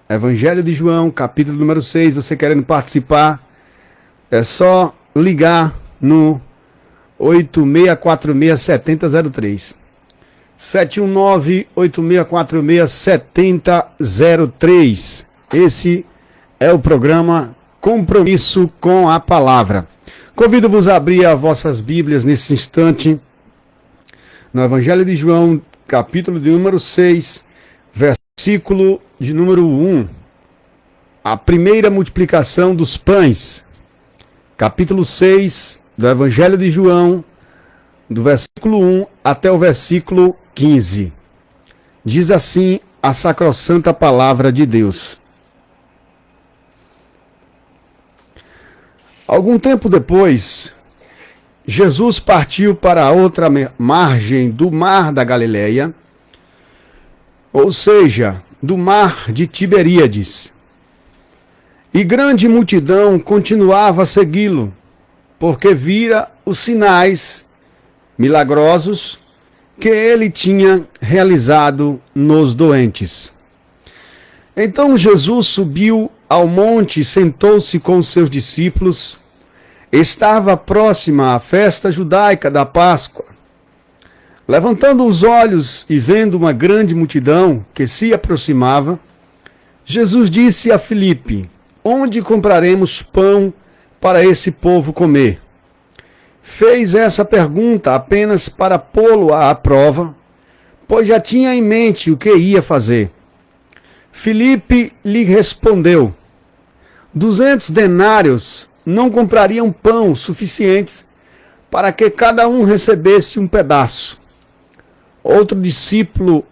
Evangelho de João, capítulo número 6. Você querendo participar, é só ligar no 8646-7003. 719-8646-7003. Esse é o programa Compromisso com a Palavra. Convido-vos a abrir as vossas Bíblias nesse instante no Evangelho de João, capítulo de número 6, versículo de número 1. A primeira multiplicação dos pães. Capítulo 6 do Evangelho de João, do versículo 1 até o versículo 15. Diz assim a sacrossanta palavra de Deus. Algum tempo depois, Jesus partiu para a outra margem do mar da Galileia, ou seja, do mar de Tiberíades. E grande multidão continuava a segui-lo, porque vira os sinais milagrosos que ele tinha realizado nos doentes. Então Jesus subiu ao monte e sentou-se com os seus discípulos. Estava próxima a festa judaica da Páscoa. Levantando os olhos e vendo uma grande multidão que se aproximava, Jesus disse a Filipe: onde compraremos pão para esse povo comer? Fez essa pergunta apenas para pô-lo à prova, pois já tinha em mente o que ia fazer. Filipe lhe respondeu: 200 denários não comprariam pão suficientes para que cada um recebesse um pedaço. Outro discípulo,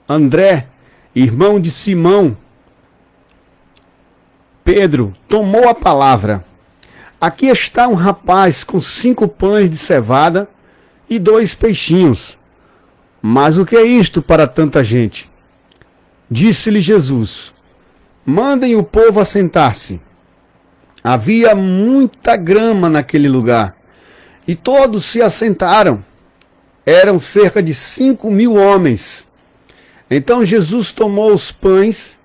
André, irmão de Simão, Pedro, tomou a palavra. Aqui está um rapaz com 5 pães de cevada e 2 peixinhos. Mas o que é isto para tanta gente? Disse-lhe Jesus: mandem o povo assentar-se. Havia muita grama naquele lugar, e todos se assentaram. Eram cerca de 5.000 homens. Então Jesus tomou os pães,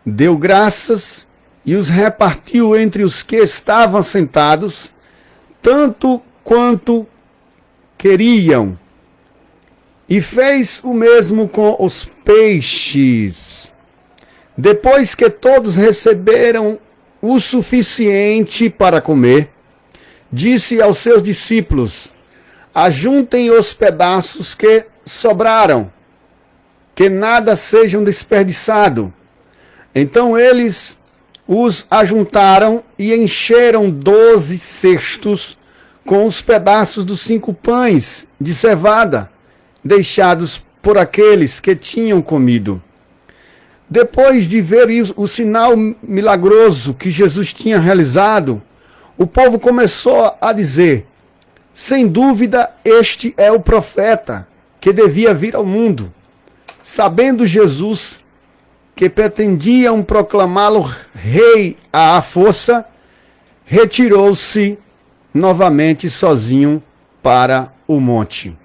deu graças e os repartiu entre os que estavam sentados, tanto quanto queriam. E fez o mesmo com os peixes. Depois que todos receberam o suficiente para comer, disse aos seus discípulos: ajuntem os pedaços que sobraram, que nada sejam desperdiçado. Então eles os ajuntaram e encheram 12 cestos com os pedaços dos 5 pães de cevada, deixados por aqueles que tinham comido. Depois de ver o sinal milagroso que Jesus tinha realizado, o povo começou a dizer: sem dúvida, este é o profeta que devia vir ao mundo. Sabendo Jesus que pretendiam proclamá-lo rei à força, retirou-se novamente sozinho para o monte.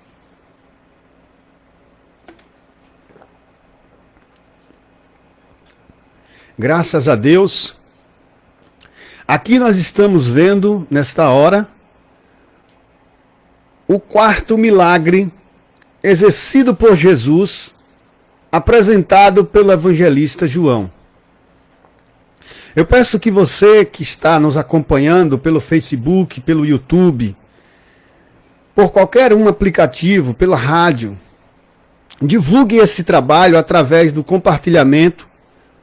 Graças a Deus, aqui nós estamos vendo, nesta hora, o 4º milagre exercido por Jesus, apresentado pelo evangelista João. Eu peço que você que está nos acompanhando pelo Facebook, pelo YouTube, por qualquer um aplicativo, pela rádio, divulgue esse trabalho através do compartilhamento.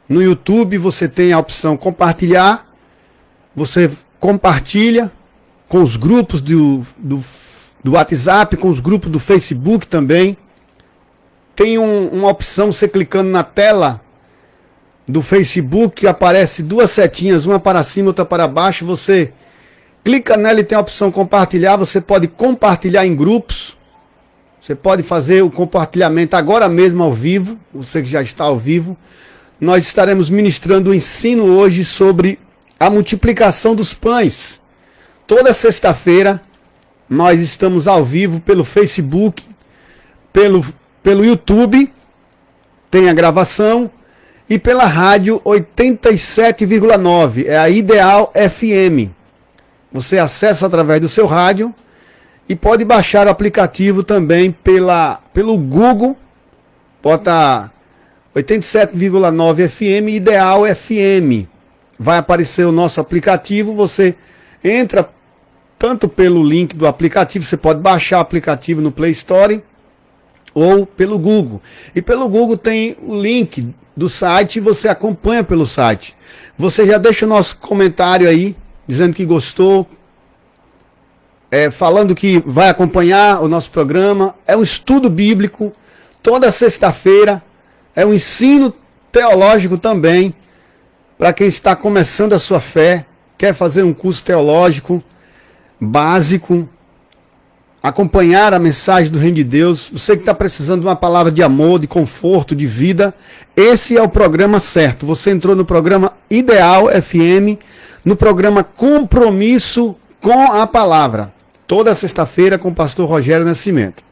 No YouTube você tem a opção compartilhar, você compartilha com os grupos do WhatsApp, com os grupos do Facebook também. Tem uma opção, você clicando na tela do Facebook, aparece 2 setinhas, uma para cima, outra para baixo. Você clica nela e tem a opção compartilhar. Você pode compartilhar em grupos. Você pode fazer o compartilhamento agora mesmo ao vivo, você que já está ao vivo. Nós estaremos ministrando o ensino hoje sobre a multiplicação dos pães. Toda sexta-feira nós estamos ao vivo pelo Facebook, pelo YouTube, tem a gravação, e pela rádio 87,9, é a Ideal FM. Você acessa através do seu rádio e pode baixar o aplicativo também pelo Google, bota 87,9 FM, Ideal FM. Vai aparecer o nosso aplicativo, você entra tanto pelo link do aplicativo, você pode baixar o aplicativo no Play Store ou pelo Google. E pelo Google tem o link do site e você acompanha pelo site. Você já deixa o nosso comentário aí, dizendo que gostou, falando que vai acompanhar o nosso programa. É um estudo bíblico, toda sexta-feira. É um ensino teológico também, para quem está começando a sua fé, quer fazer um curso teológico básico, acompanhar a mensagem do Reino de Deus. Você que está precisando de uma palavra de amor, de conforto, de vida, esse é o programa certo. Você entrou no programa Ideal FM, no programa Compromisso com a Palavra, toda sexta-feira com o pastor Rogério Nascimento.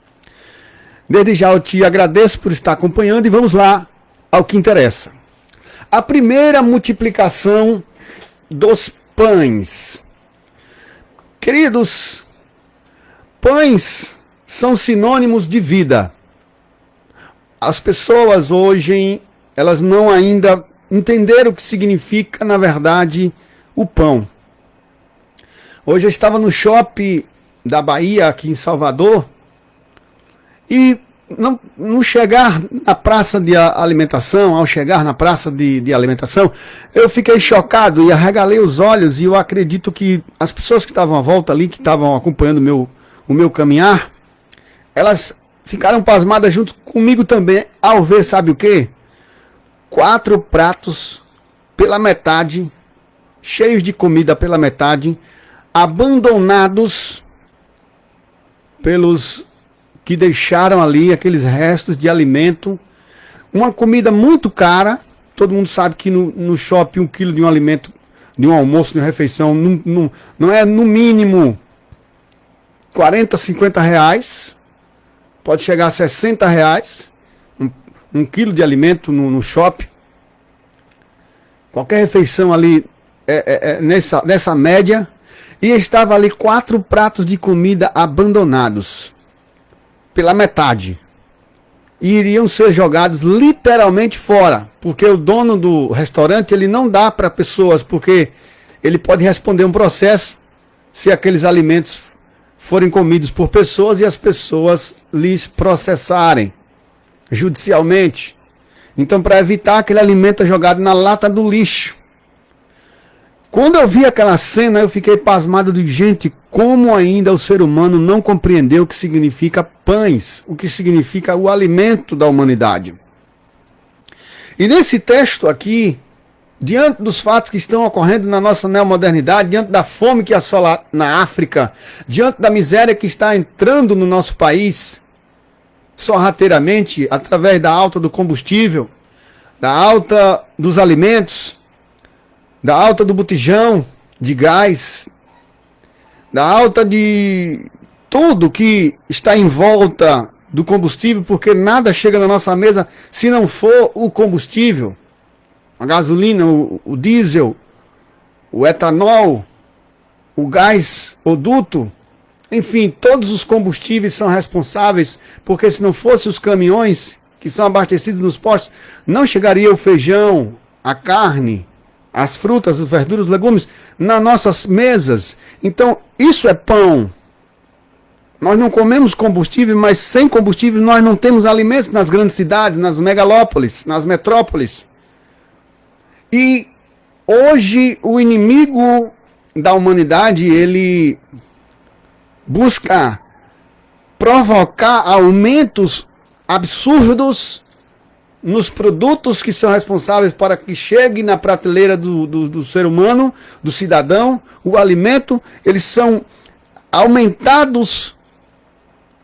Desde já eu te agradeço por estar acompanhando e vamos lá ao que interessa. A primeira multiplicação dos pães. Queridos, pães são sinônimos de vida. As pessoas hoje, elas não ainda entenderam o que significa, na verdade, o pão. Hoje eu estava no shopping da Bahia, aqui em Salvador, e no chegar na praça de alimentação, ao chegar na praça de alimentação, eu fiquei chocado e arregalei os olhos, e eu acredito que as pessoas que estavam à volta ali, que estavam acompanhando o meu caminhar, elas ficaram pasmadas junto comigo também, ao ver, sabe o quê? 4 pratos pela metade, cheios de comida pela metade, abandonados pelos que deixaram ali aqueles restos de alimento, uma comida muito cara. Todo mundo sabe que no shopping 1 quilo de um alimento, de um almoço, de uma refeição, não é no mínimo 40, 50 reais, pode chegar a 60 reais, um quilo de alimento no shopping. Qualquer refeição ali nessa média, e estava ali 4 pratos de comida abandonados pela metade, e iriam ser jogados literalmente fora, porque o dono do restaurante, ele não dá para pessoas, porque ele pode responder um processo se aqueles alimentos forem comidos por pessoas e as pessoas lhes processarem judicialmente. Então, para evitar, aquele alimento é jogado na lata do lixo. Quando eu vi aquela cena, eu fiquei pasmado de gente, como ainda o ser humano não compreendeu o que significa pães, o que significa o alimento da humanidade. E nesse texto aqui, diante dos fatos que estão ocorrendo na nossa neomodernidade, diante da fome que assola na África, diante da miséria que está entrando no nosso país, sorrateiramente, através da alta do combustível, da alta dos alimentos, da alta do botijão de gás, da alta de tudo que está em volta do combustível, porque nada chega na nossa mesa se não for o combustível, a gasolina, o diesel, o etanol, o gás oleoduto, enfim, todos os combustíveis são responsáveis, porque se não fossem os caminhões que são abastecidos nos postos, não chegaria o feijão, a carne, as frutas, as verduras, os legumes nas nossas mesas. Então, isso é pão. Nós não comemos combustível, mas sem combustível nós não temos alimentos nas grandes cidades, nas megalópolis, nas metrópoles. E hoje o inimigo da humanidade, ele busca provocar aumentos absurdos nos produtos que são responsáveis para que chegue na prateleira do ser humano, do cidadão, o alimento. Eles são aumentados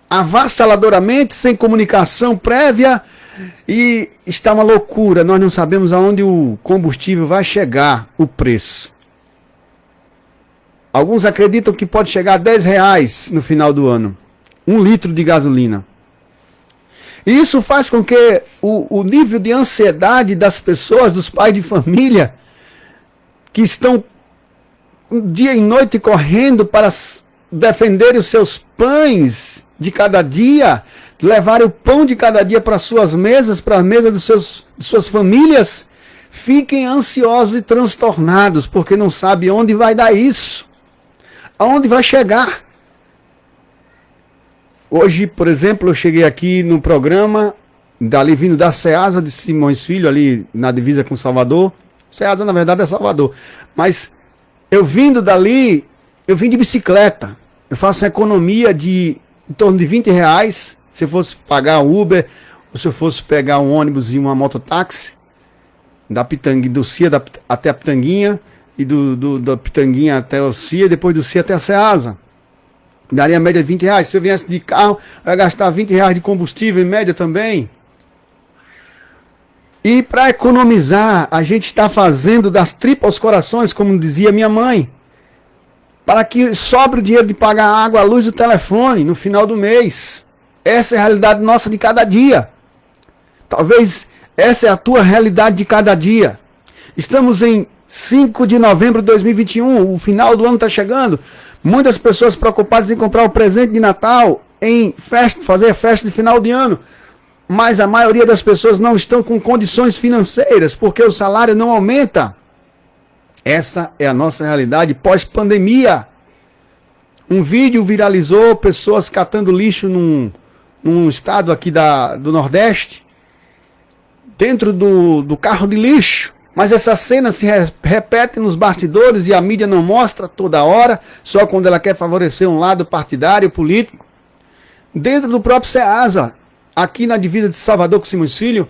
avassaladoramente, sem comunicação prévia, e está uma loucura. Nós não sabemos aonde o combustível vai chegar, o preço. Alguns acreditam que pode chegar a R$10 no final do ano, 1 litro de gasolina. Isso faz com que o nível de ansiedade das pessoas, dos pais de família, que estão dia e noite correndo para defender os seus pães de cada dia, levar o pão de cada dia para suas mesas, para a mesa de suas famílias, fiquem ansiosos e transtornados, porque não sabem onde vai dar isso, aonde vai chegar. Hoje, por exemplo, eu cheguei aqui no programa, dali vindo da Ceasa de Simões Filho, ali na divisa com Salvador. Ceasa, na verdade, é Salvador. Mas eu vindo dali, eu vim de bicicleta. Eu faço economia de em torno de R$20. Se eu fosse pagar Uber, ou se eu fosse pegar um ônibus e uma mototáxi, da Pitanguinha, do CIA até a Pitanguinha, e da Pitanguinha até o CIA, depois do CIA até a Ceasa. Daria a média de R$20. Se eu viesse de carro, eu ia gastar R$20 de combustível em média também. E para economizar, a gente está fazendo das tripas aos corações, como dizia minha mãe, para que sobre o dinheiro de pagar a água, a luz e o telefone no final do mês. Essa é a realidade nossa de cada dia. Talvez essa é a tua realidade de cada dia. Estamos em 5 de novembro de 2021, o final do ano está chegando. Muitas pessoas preocupadas em comprar o presente de Natal, em fazer festa de final de ano. Mas a maioria das pessoas não estão com condições financeiras, porque o salário não aumenta. Essa é a nossa realidade pós-pandemia. Um vídeo viralizou, pessoas catando lixo num estado aqui do Nordeste, dentro do carro de lixo. Mas essa cena se repete nos bastidores e a mídia não mostra toda hora, só quando ela quer favorecer um lado partidário, político. Dentro do próprio Ceasa, aqui na divisa de Salvador com Simões Filho,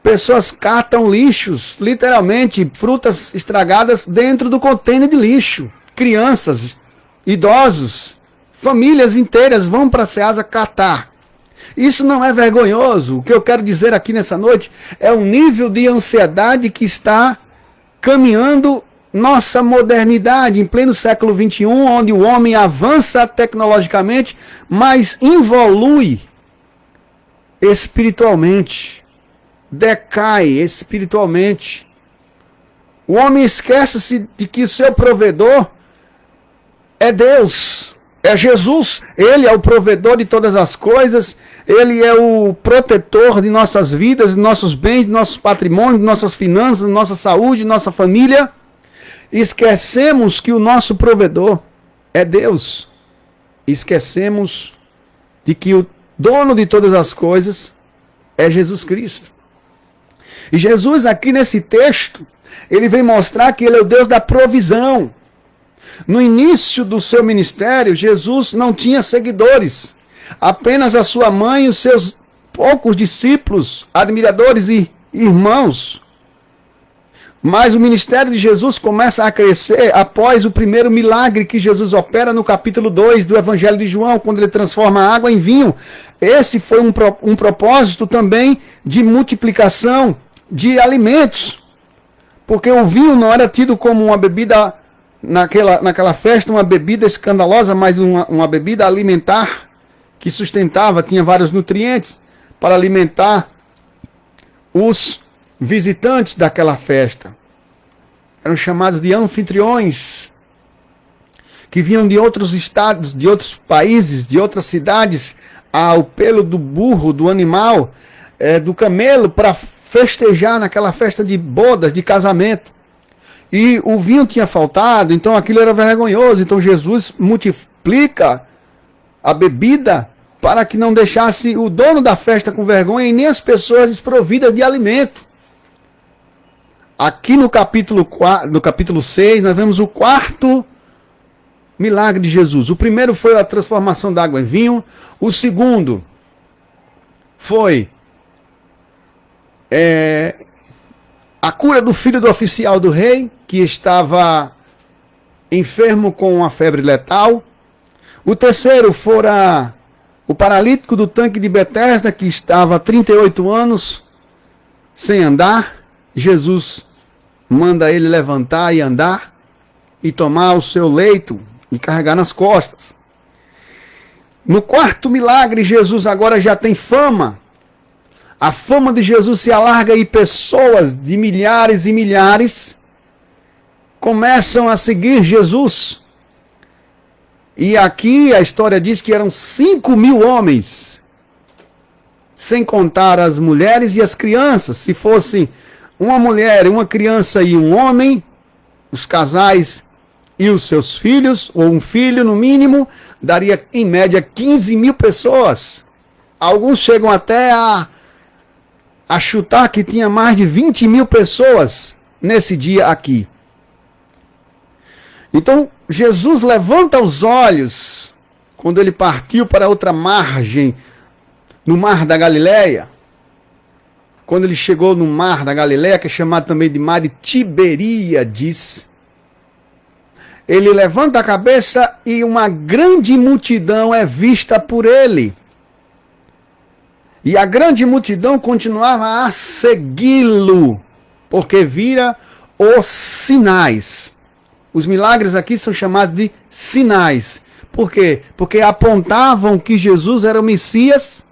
pessoas catam lixos, literalmente, frutas estragadas dentro do contêiner de lixo. Crianças, idosos, famílias inteiras vão para a Ceasa catar. Isso não é vergonhoso. O que eu quero dizer aqui nessa noite é o nível de ansiedade que está caminhando nossa modernidade em pleno século XXI, onde o homem avança tecnologicamente, mas involui espiritualmente, decai espiritualmente. O homem esquece-se de que o seu provedor é Deus, é Jesus. Ele é o provedor de todas as coisas, ele é o protetor de nossas vidas, de nossos bens, de nossos patrimônios, de nossas finanças, de nossa saúde, de nossa família. Esquecemos que o nosso provedor é Deus. Esquecemos de que o dono de todas as coisas é Jesus Cristo. E Jesus aqui nesse texto, ele vem mostrar que ele é o Deus da provisão. No início do seu ministério, Jesus não tinha seguidores. Apenas a sua mãe e os seus poucos discípulos, admiradores e irmãos. Mas o ministério de Jesus começa a crescer após o primeiro milagre que Jesus opera no capítulo 2 do Evangelho de João, quando ele transforma a água em vinho. Esse foi um propósito também de multiplicação de alimentos. Porque o vinho não era tido como uma bebida, naquela festa, uma bebida escandalosa, mas uma bebida alimentar que sustentava, tinha vários nutrientes para alimentar os visitantes daquela festa. Eram chamados de anfitriões, que vinham de outros estados, de outros países, de outras cidades, ao pelo do burro, do animal, do camelo, para festejar naquela festa de bodas, de casamento. E o vinho tinha faltado, então aquilo era vergonhoso. Então Jesus multiplica a bebida para que não deixasse o dono da festa com vergonha e nem as pessoas desprovidas de alimento. Aqui no capítulo 6, nós vemos o quarto milagre de Jesus. O primeiro foi a transformação da água em vinho. O segundo foi a cura do filho do oficial do rei, que estava enfermo com uma febre letal. O terceiro fora o paralítico do tanque de Betesda, que estava há 38 anos sem andar. Jesus manda ele levantar e andar e tomar o seu leito e carregar nas costas. No quarto milagre, Jesus agora já tem fama A fama de Jesus se alarga e pessoas de milhares e milhares começam a seguir Jesus. E aqui a história diz que eram 5.000 homens, sem contar as mulheres e as crianças. Se fosse uma mulher, uma criança e um homem, os casais e os seus filhos, ou um filho no mínimo, daria em média 15.000 pessoas. Alguns chegam até a chutar que tinha mais de 20.000 pessoas nesse dia aqui. Então, Jesus levanta os olhos quando ele partiu para outra margem, no Mar da Galileia. Quando ele chegou no Mar da Galileia, que é chamado também de Mar de Tiberíades, ele levanta a cabeça e uma grande multidão é vista por ele. E a grande multidão continuava a segui-lo, porque vira os sinais. Os milagres aqui são chamados de sinais. Por quê? Porque apontavam que Jesus era o Messias,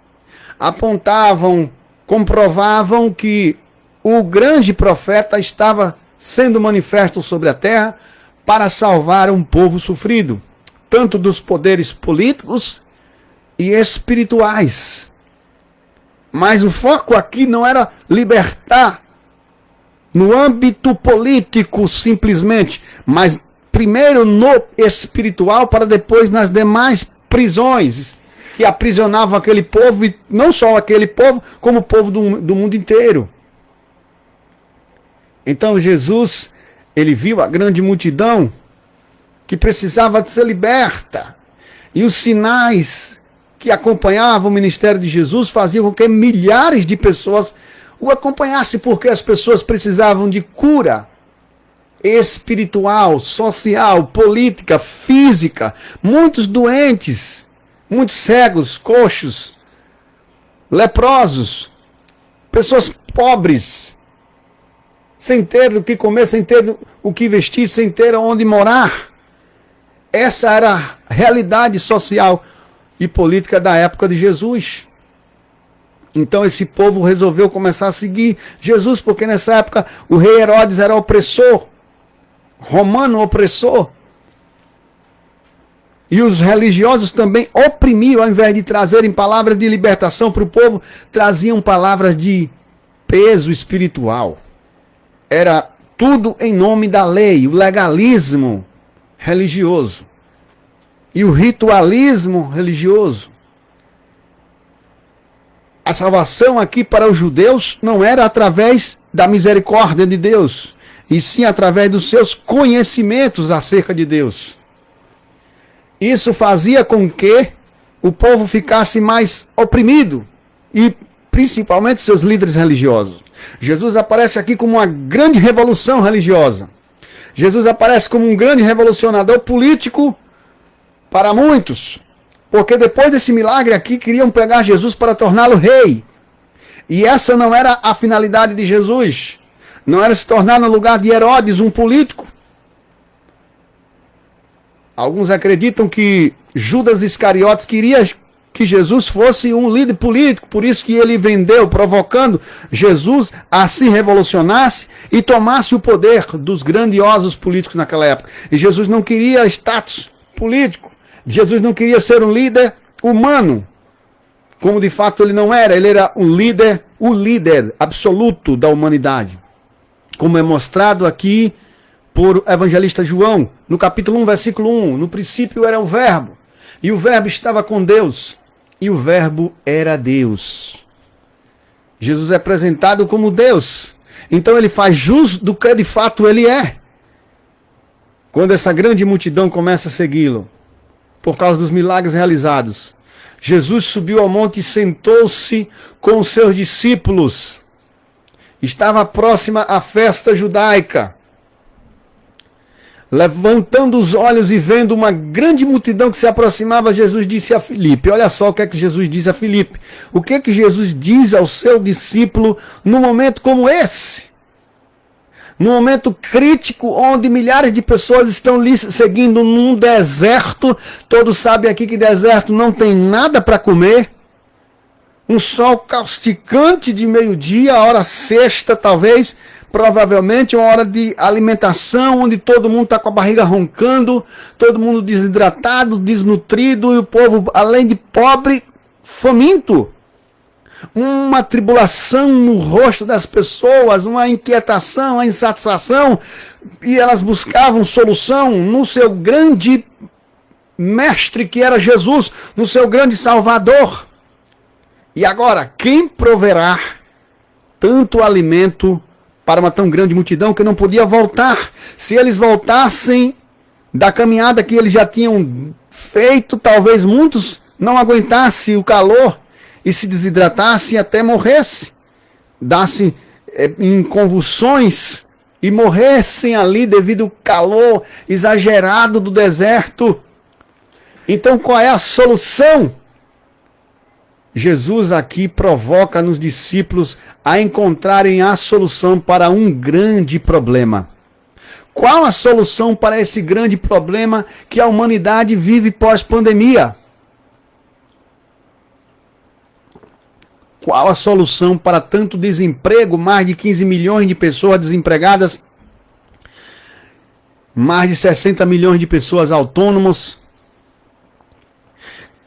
apontavam, comprovavam que o grande profeta estava sendo manifesto sobre a terra para salvar um povo sofrido, tanto dos poderes políticos e espirituais. Mas o foco aqui não era libertar no âmbito político simplesmente, mas primeiro no espiritual, para depois nas demais prisões que aprisionavam aquele povo, e não só aquele povo, como o povo do mundo inteiro. Então Jesus, ele viu a grande multidão que precisava de ser liberta, e os sinais que acompanhavam o ministério de Jesus faziam com que milhares de pessoas o acompanhassem, porque as pessoas precisavam de cura espiritual, social, política, física. Muitos doentes, muitos cegos, coxos, leprosos, pessoas pobres, sem ter o que comer, sem ter o que vestir, sem ter onde morar. Essa era a realidade social e política da época de Jesus. Então esse povo resolveu começar a seguir Jesus, porque nessa época o rei Herodes era opressor, romano opressor. E os religiosos também oprimiam, ao invés de trazerem palavras de libertação para o povo, traziam palavras de peso espiritual. Era tudo em nome da lei, o legalismo religioso e o ritualismo religioso. A salvação aqui para os judeus não era através da misericórdia de Deus, e sim através dos seus conhecimentos acerca de Deus. Isso fazia com que o povo ficasse mais oprimido, e principalmente seus líderes religiosos. Jesus aparece aqui como uma grande revolução religiosa. Jesus aparece como um grande revolucionador político para muitos. Porque depois desse milagre aqui, queriam pegar Jesus para torná-lo rei. E essa não era a finalidade de Jesus. Não era se tornar no lugar de Herodes um político. Alguns acreditam que Judas Iscariotes queria que Jesus fosse um líder político. Por isso que ele vendeu, provocando Jesus a se revolucionasse e tomasse o poder dos grandiosos políticos naquela época. E Jesus não queria status político. Jesus não queria ser um líder humano, como de fato ele não era. Ele era o líder absoluto da humanidade, como é mostrado aqui por evangelista João, no capítulo 1, versículo 1. No princípio era o Verbo, e o Verbo estava com Deus, e o Verbo era Deus. Jesus é apresentado como Deus, então ele faz jus do que de fato ele é. Quando essa grande multidão começa a segui-lo, por causa dos milagres realizados, Jesus subiu ao monte e sentou-se com os seus discípulos. Estava próxima a festa judaica. Levantando os olhos e vendo uma grande multidão que se aproximava, Jesus disse a Filipe. Olha só o que é que Jesus diz a Filipe. O que é que Jesus diz ao seu discípulo num momento como esse? Num momento crítico, onde milhares de pessoas estão lhe seguindo num deserto. Todos sabem aqui que deserto não tem nada para comer. um sol causticante de meio-dia, hora sexta talvez, provavelmente uma hora de alimentação, onde todo mundo está com a barriga roncando, todo mundo desidratado, desnutrido, e o povo, além de pobre, faminto. Uma tribulação no rosto das pessoas, uma inquietação, uma insatisfação, e elas buscavam solução no seu grande mestre, que era Jesus, no seu grande Salvador. E agora, quem proverá tanto alimento para uma tão grande multidão que não podia voltar? Se eles voltassem da caminhada que eles já tinham feito, talvez muitos não aguentassem o calor e se desidratassem até morressem, dassem em convulsões e morressem ali devido ao calor exagerado do deserto. Então qual é a solução? Jesus aqui provoca nos discípulos a encontrarem a solução para um grande problema. Qual a solução para esse grande problema que a humanidade vive pós-pandemia? Qual a solução para tanto desemprego? Mais de 15 milhões de pessoas desempregadas, mais de 60 milhões de pessoas autônomas.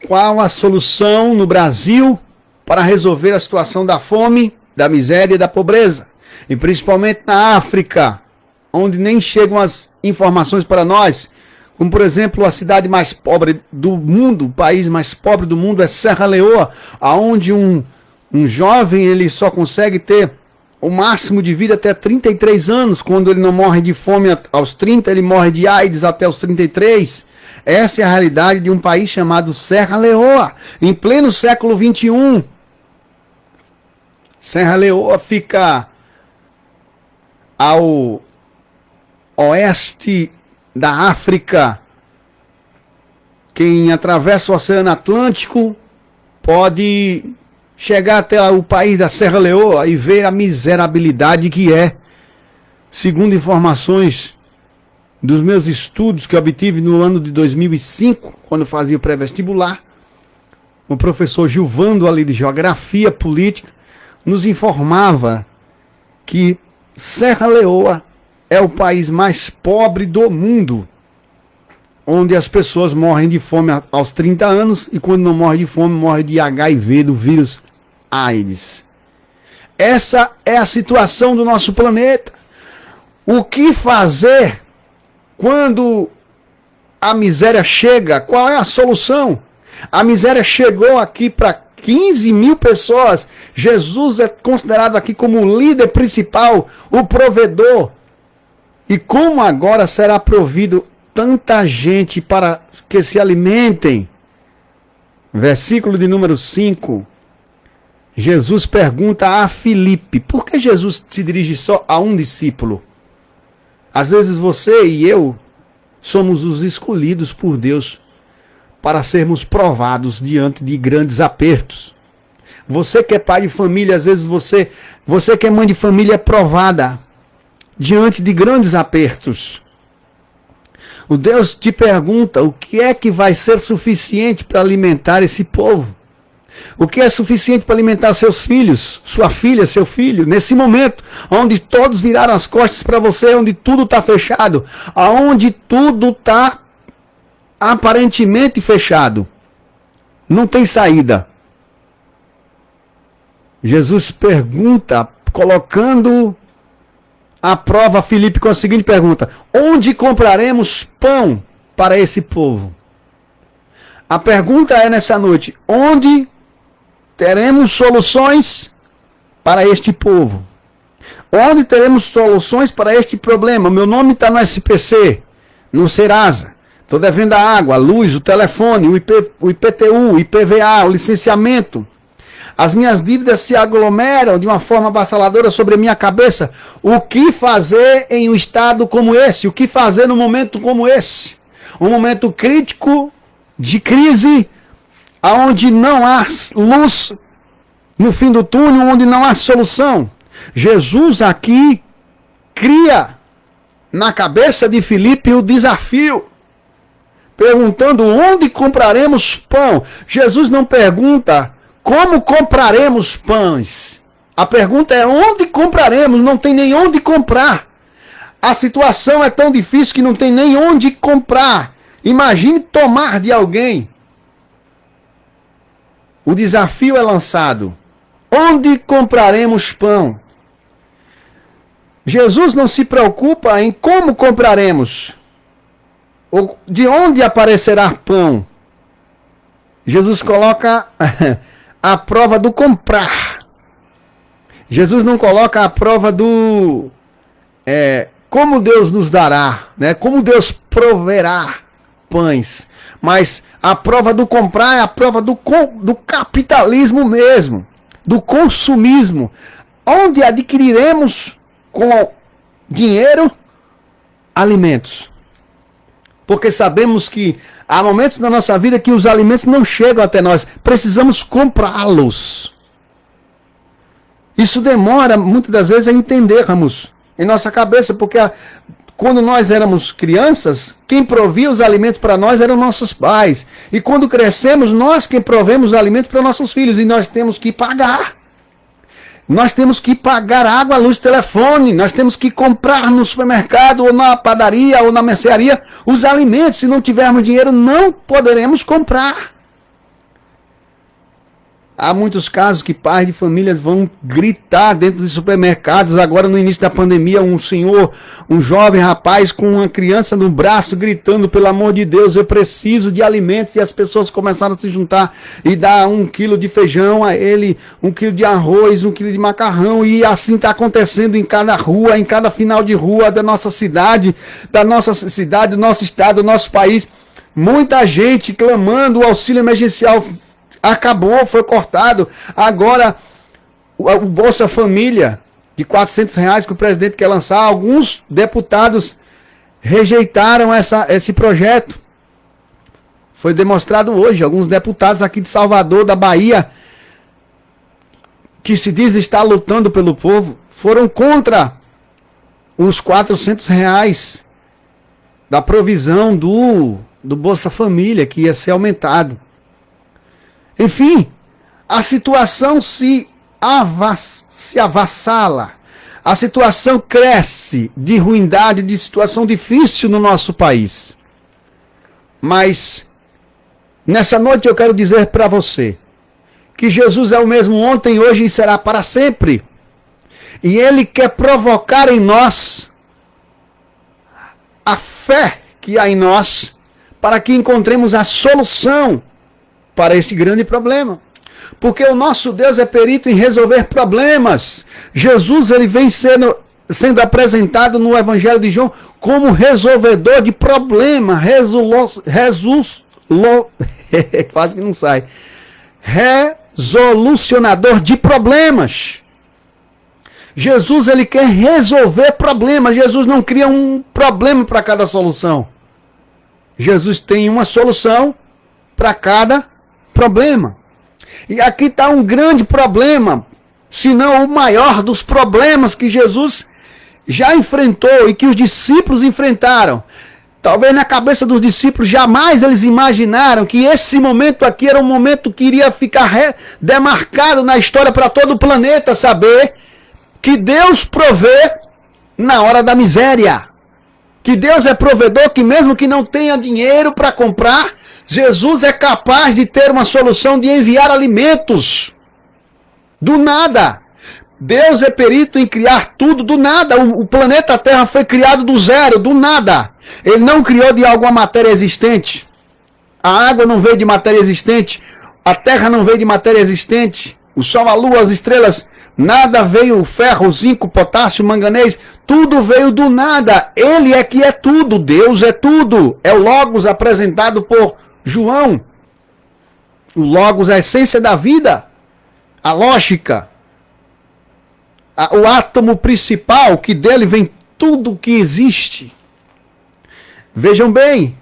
Qual a solução no Brasil para resolver a situação da fome, da miséria e da pobreza? E principalmente na África, onde nem chegam as informações para nós. Como, por exemplo, a cidade mais pobre do mundo, o país mais pobre do mundo é Serra Leoa, onde um jovem ele só consegue ter o máximo de vida até 33 anos. Quando ele não morre de fome aos 30, ele morre de AIDS até os 33. Essa é a realidade de um país chamado Serra Leoa, em pleno século XXI. Serra Leoa fica ao oeste da África. Quem atravessa o Oceano Atlântico pode chegar até o país da Serra Leoa e ver a miserabilidade que é. Segundo informações dos meus estudos que eu obtive no ano de 2005, quando fazia o pré-vestibular, o professor Gilvando ali de Geografia Política nos informava que Serra Leoa é o país mais pobre do mundo, onde as pessoas morrem de fome aos 30 anos e quando não morrem de fome, morrem de HIV, do vírus AIDS. Essa é a situação do nosso planeta. O que fazer quando a miséria chega? Qual é a solução? A miséria chegou aqui para 15 mil pessoas. Jesus é considerado aqui como o líder principal, o provedor. E como agora será provido tanta gente para que se alimentem? Versículo de número 5. Jesus pergunta a Filipe. Por que Jesus se dirige só a um discípulo? Às vezes você e eu somos os escolhidos por Deus para sermos provados diante de grandes apertos. Você que é pai de família, às vezes você que é mãe de família é provada diante de grandes apertos. O Deus te pergunta o que é que vai ser suficiente para alimentar esse povo. O que é suficiente para alimentar seus filhos, sua filha, seu filho, nesse momento, onde todos viraram as costas para você, onde tudo está fechado, onde tudo está aparentemente fechado. Não tem saída. Jesus pergunta, colocando à prova Filipe com a seguinte pergunta: onde compraremos pão para esse povo? A pergunta é nessa noite: onde teremos soluções para este povo? Onde teremos soluções para este problema? Meu nome está no SPC, no Serasa. Estou devendo a água, a luz, o telefone, o IPTU, o IPVA, o licenciamento. As minhas dívidas se aglomeram de uma forma avassaladora sobre a minha cabeça. O que fazer em um estado como esse? O que fazer num momento como esse? Um momento crítico, de crise, onde não há luz no fim do túnel, onde não há solução. Jesus aqui cria na cabeça de Filipe o desafio, perguntando onde compraremos pão. Jesus não pergunta como compraremos pães? A pergunta é onde compraremos? Não tem nem onde comprar. A situação é tão difícil que não tem nem onde comprar. Imagine tomar de alguém. O desafio é lançado. Onde compraremos pão? Jesus não se preocupa em como compraremos, ou de onde aparecerá pão. Jesus coloca a prova do comprar. Jesus não coloca a prova do como Deus nos dará, né? Como Deus proverá pães. Mas a prova do comprar é a prova do capitalismo mesmo, do consumismo. Onde adquiriremos com dinheiro alimentos. Porque sabemos que há momentos na nossa vida que os alimentos não chegam até nós. Precisamos comprá-los. Isso demora muitas das vezes a entendermos em nossa cabeça, porque quando nós éramos crianças, quem provia os alimentos para nós eram nossos pais. E quando crescemos, nós quem provemos os alimentos para nossos filhos. E nós temos que pagar. Nós temos que pagar água, luz, telefone. Nós temos que comprar no supermercado, ou na padaria, ou na mercearia, os alimentos. Se não tivermos dinheiro, não poderemos comprar. Há muitos casos que pais de famílias vão gritar dentro de supermercados. Agora, no início da pandemia, um jovem rapaz com uma criança no braço, gritando, pelo amor de Deus, eu preciso de alimentos. E as pessoas começaram a se juntar e dar 1 quilo de feijão a ele, 1 quilo de arroz, 1 quilo de macarrão. E assim está acontecendo em cada rua, em cada final de rua da nossa cidade, do nosso estado, do nosso país. Muita gente clamando o auxílio emergencial. Acabou, foi cortado. Agora, o Bolsa Família de R$400 que o presidente quer lançar, alguns deputados rejeitaram esse projeto. Foi demonstrado hoje, alguns deputados aqui de Salvador, da Bahia, que se diz estar lutando pelo povo, foram contra os R$400 da provisão do Bolsa Família, que ia ser aumentado. Enfim, a situação se avassala, a situação cresce de ruindade, de situação difícil no nosso país. Mas, nessa noite eu quero dizer para você, que Jesus é o mesmo ontem, hoje e será para sempre. E Ele quer provocar em nós a fé que há em nós, para que encontremos a solução para esse grande problema. Porque o nosso Deus é perito em resolver problemas. Jesus, ele vem sendo apresentado no Evangelho de João como resolvedor de problema. Quase que não sai. Resolucionador de problemas. Jesus, ele quer resolver problemas. Jesus não cria um problema para cada solução. Jesus tem uma solução para cada problema. E aqui está um grande problema, se não o maior dos problemas que Jesus já enfrentou e que os discípulos enfrentaram. Talvez na cabeça dos discípulos jamais eles imaginaram que esse momento aqui era um momento que iria ficar demarcado na história para todo o planeta saber que Deus provê na hora da miséria. Que Deus é provedor, que mesmo que não tenha dinheiro para comprar, Jesus é capaz de ter uma solução de enviar alimentos. Do nada. Deus é perito em criar tudo do nada. O planeta Terra foi criado do zero, do nada. Ele não criou de alguma matéria existente. A água não veio de matéria existente. A terra não veio de matéria existente. O sol, a lua, as estrelas, nada veio. Ferro, zinco, potássio, manganês, tudo veio do nada. Ele é que é tudo. Deus é tudo. É o Logos apresentado por João. O Logos é a essência da vida. A lógica. O átomo principal, que dele vem tudo que existe. Vejam bem,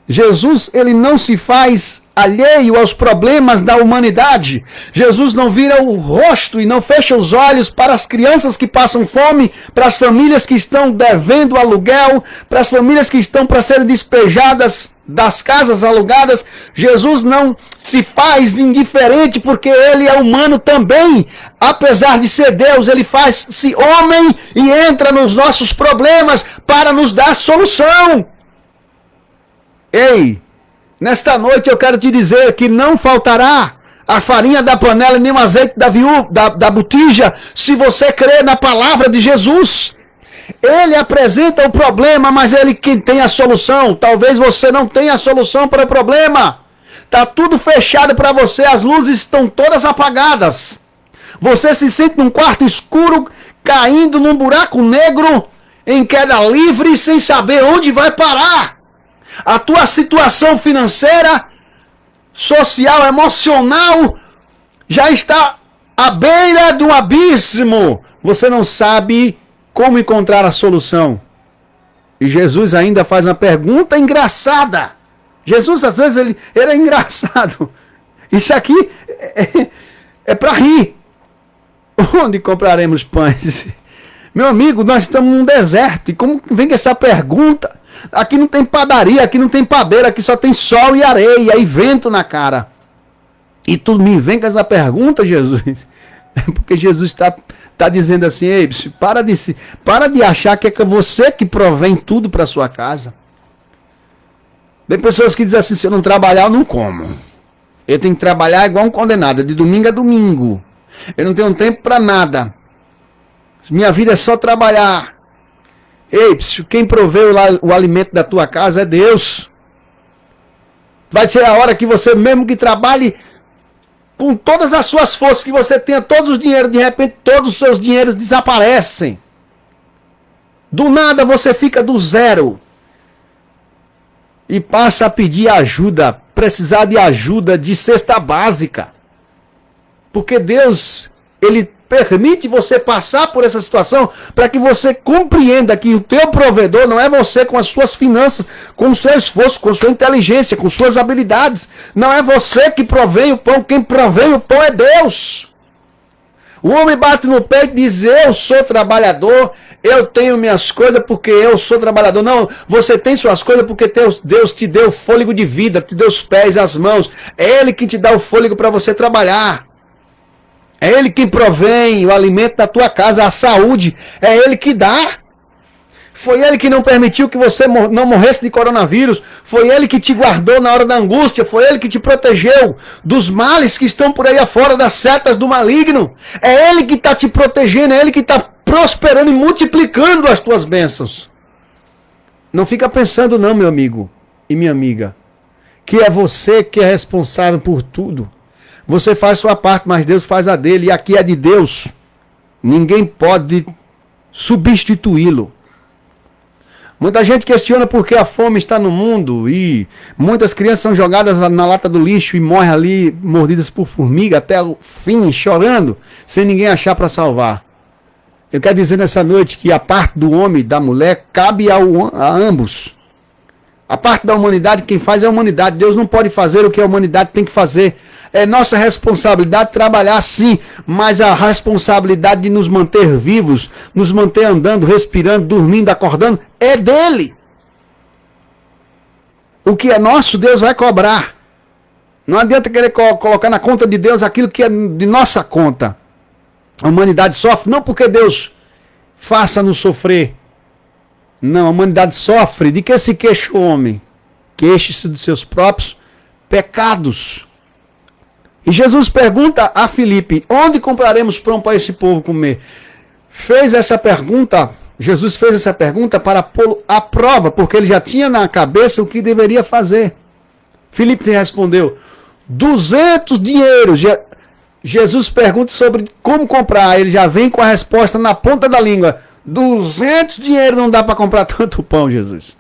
Jesus, ele não se faz alheio aos problemas da humanidade. Jesus não vira o rosto e não fecha os olhos para as crianças que passam fome, para as famílias que estão devendo aluguel, para as famílias que estão para serem despejadas das casas alugadas, Jesus não se faz indiferente, porque ele é humano também. Apesar de ser Deus, ele faz-se homem e entra nos nossos problemas para nos dar solução. Ei, nesta noite eu quero te dizer que não faltará a farinha da panela nem o azeite da botija, se você crer na palavra de Jesus. Ele apresenta o problema, mas ele quem tem a solução. Talvez você não tenha a solução para o problema. Está tudo fechado para você, as luzes estão todas apagadas. Você se sente num quarto escuro, caindo num buraco negro, em queda livre, sem saber onde vai parar. A tua situação financeira, social, emocional, já está à beira do abismo. Você não sabe como encontrar a solução. E Jesus ainda faz uma pergunta engraçada. Jesus, às vezes, ele é engraçado. Isso aqui é para rir. Onde compraremos pães? Meu amigo, nós estamos num deserto. E como vem essa pergunta? Aqui não tem padaria, aqui não tem padeira, aqui só tem sol e areia e vento na cara. E tu me vem com essa pergunta, Jesus? Porque Jesus está dizendo assim: ei, para de achar que é você que provém tudo para sua casa. Tem pessoas que dizem assim: se eu não trabalhar, eu não como. Eu tenho que trabalhar igual um condenado, de domingo a domingo. Eu não tenho tempo para nada. Minha vida é só trabalhar. Ei, quem provê o alimento da tua casa é Deus. Vai ser a hora que você, mesmo que trabalhe com todas as suas forças, que você tenha todos os dinheiros, de repente todos os seus dinheiros desaparecem. Do nada você fica do zero. E passa a pedir ajuda, precisar de ajuda de cesta básica. Porque Deus, Ele permite você passar por essa situação para que você compreenda que o teu provedor não é você com as suas finanças, com o seu esforço, com a sua inteligência, com suas habilidades. Não é você que provém o pão, quem provém o pão é Deus. O homem bate no peito e diz: eu sou trabalhador, eu tenho minhas coisas porque eu sou trabalhador. Não, você tem suas coisas porque Deus te deu fôlego de vida, te deu os pés e as mãos. É Ele que te dá o fôlego para você trabalhar. É Ele que provém o alimento da tua casa, a saúde. É Ele que dá. Foi Ele que não permitiu que você não morresse de coronavírus. Foi Ele que te guardou na hora da angústia. Foi Ele que te protegeu dos males que estão por aí afora, das setas do maligno. É Ele que está te protegendo. É Ele que está prosperando e multiplicando as tuas bênçãos. Não fica pensando não, meu amigo e minha amiga, que é você que é responsável por tudo. Você faz sua parte, mas Deus faz a dele. E aqui é de Deus. Ninguém pode substituí-lo. Muita gente questiona por que a fome está no mundo. E muitas crianças são jogadas na lata do lixo e morrem ali, mordidas por formiga, até o fim, chorando, sem ninguém achar para salvar. Eu quero dizer nessa noite que a parte do homem e da mulher cabe a ambos. A parte da humanidade, quem faz é a humanidade. Deus não pode fazer o que a humanidade tem que fazer. É nossa responsabilidade trabalhar sim, mas a responsabilidade de nos manter vivos, nos manter andando, respirando, dormindo, acordando, é dele. O que é nosso, Deus vai cobrar. Não adianta querer colocar na conta de Deus aquilo que é de nossa conta. A humanidade sofre não porque Deus faça-nos sofrer. Não, a humanidade sofre. De que se queixa o homem? Queixe-se dos seus próprios pecados. E Jesus pergunta a Filipe: onde compraremos pão para esse povo comer? Jesus fez essa pergunta para pô-lo à prova, porque ele já tinha na cabeça o que deveria fazer. Filipe respondeu: 200 dinheiros. Jesus pergunta sobre como comprar. Ele já vem com a resposta na ponta da língua: 200 dinheiros não dá para comprar tanto pão, Jesus.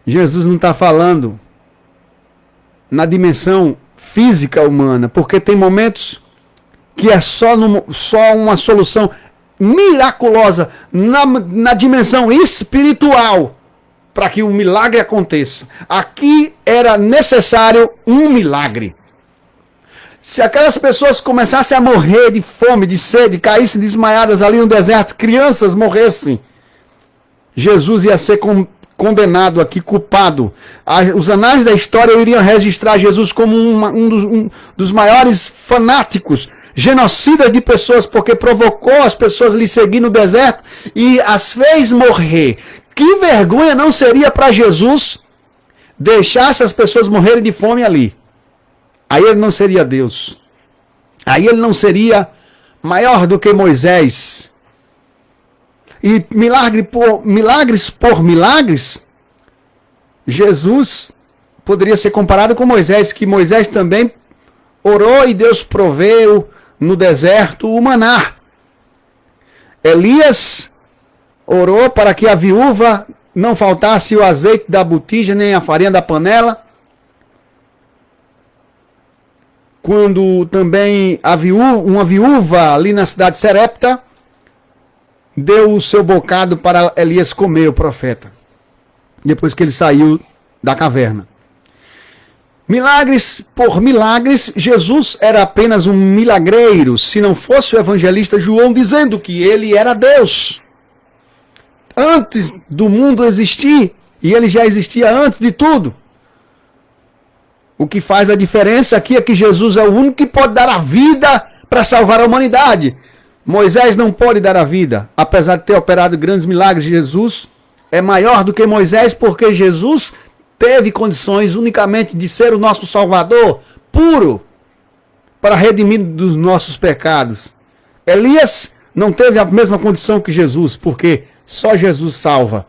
Jesus não está falando na dimensão física humana, porque tem momentos que é só uma solução miraculosa na dimensão espiritual para que o milagre aconteça. Aqui era necessário um milagre. Se aquelas pessoas começassem a morrer de fome, de sede, caíssem desmaiadas ali no deserto, crianças morressem, Jesus ia ser condenado aqui, culpado. Os anais da história iriam registrar Jesus como um dos maiores fanáticos, genocidas de pessoas, porque provocou as pessoas a lhe seguir no deserto e as fez morrer. Que vergonha não seria para Jesus deixar essas pessoas morrerem de fome ali? Aí ele não seria Deus. Aí ele não seria maior do que Moisés. E milagres por milagres, Jesus poderia ser comparado com Moisés, que Moisés também orou e Deus proveu no deserto o maná. Elias orou para que a viúva não faltasse o azeite da botija, nem a farinha da panela. Quando também uma viúva ali na cidade de Serepta deu o seu bocado para Elias comer, o profeta, depois que ele saiu da caverna. Milagres por milagres, Jesus era apenas um milagreiro, se não fosse o evangelista João dizendo que ele era Deus. Antes do mundo existir, e ele já existia antes de tudo. O que faz a diferença aqui é que Jesus é o único que pode dar a vida para salvar a humanidade. Moisés não pode dar a vida, apesar de ter operado grandes milagres. Jesus é maior do que Moisés, porque Jesus teve condições unicamente de ser o nosso Salvador, puro, para redimir dos nossos pecados. Elias não teve a mesma condição que Jesus, porque só Jesus salva.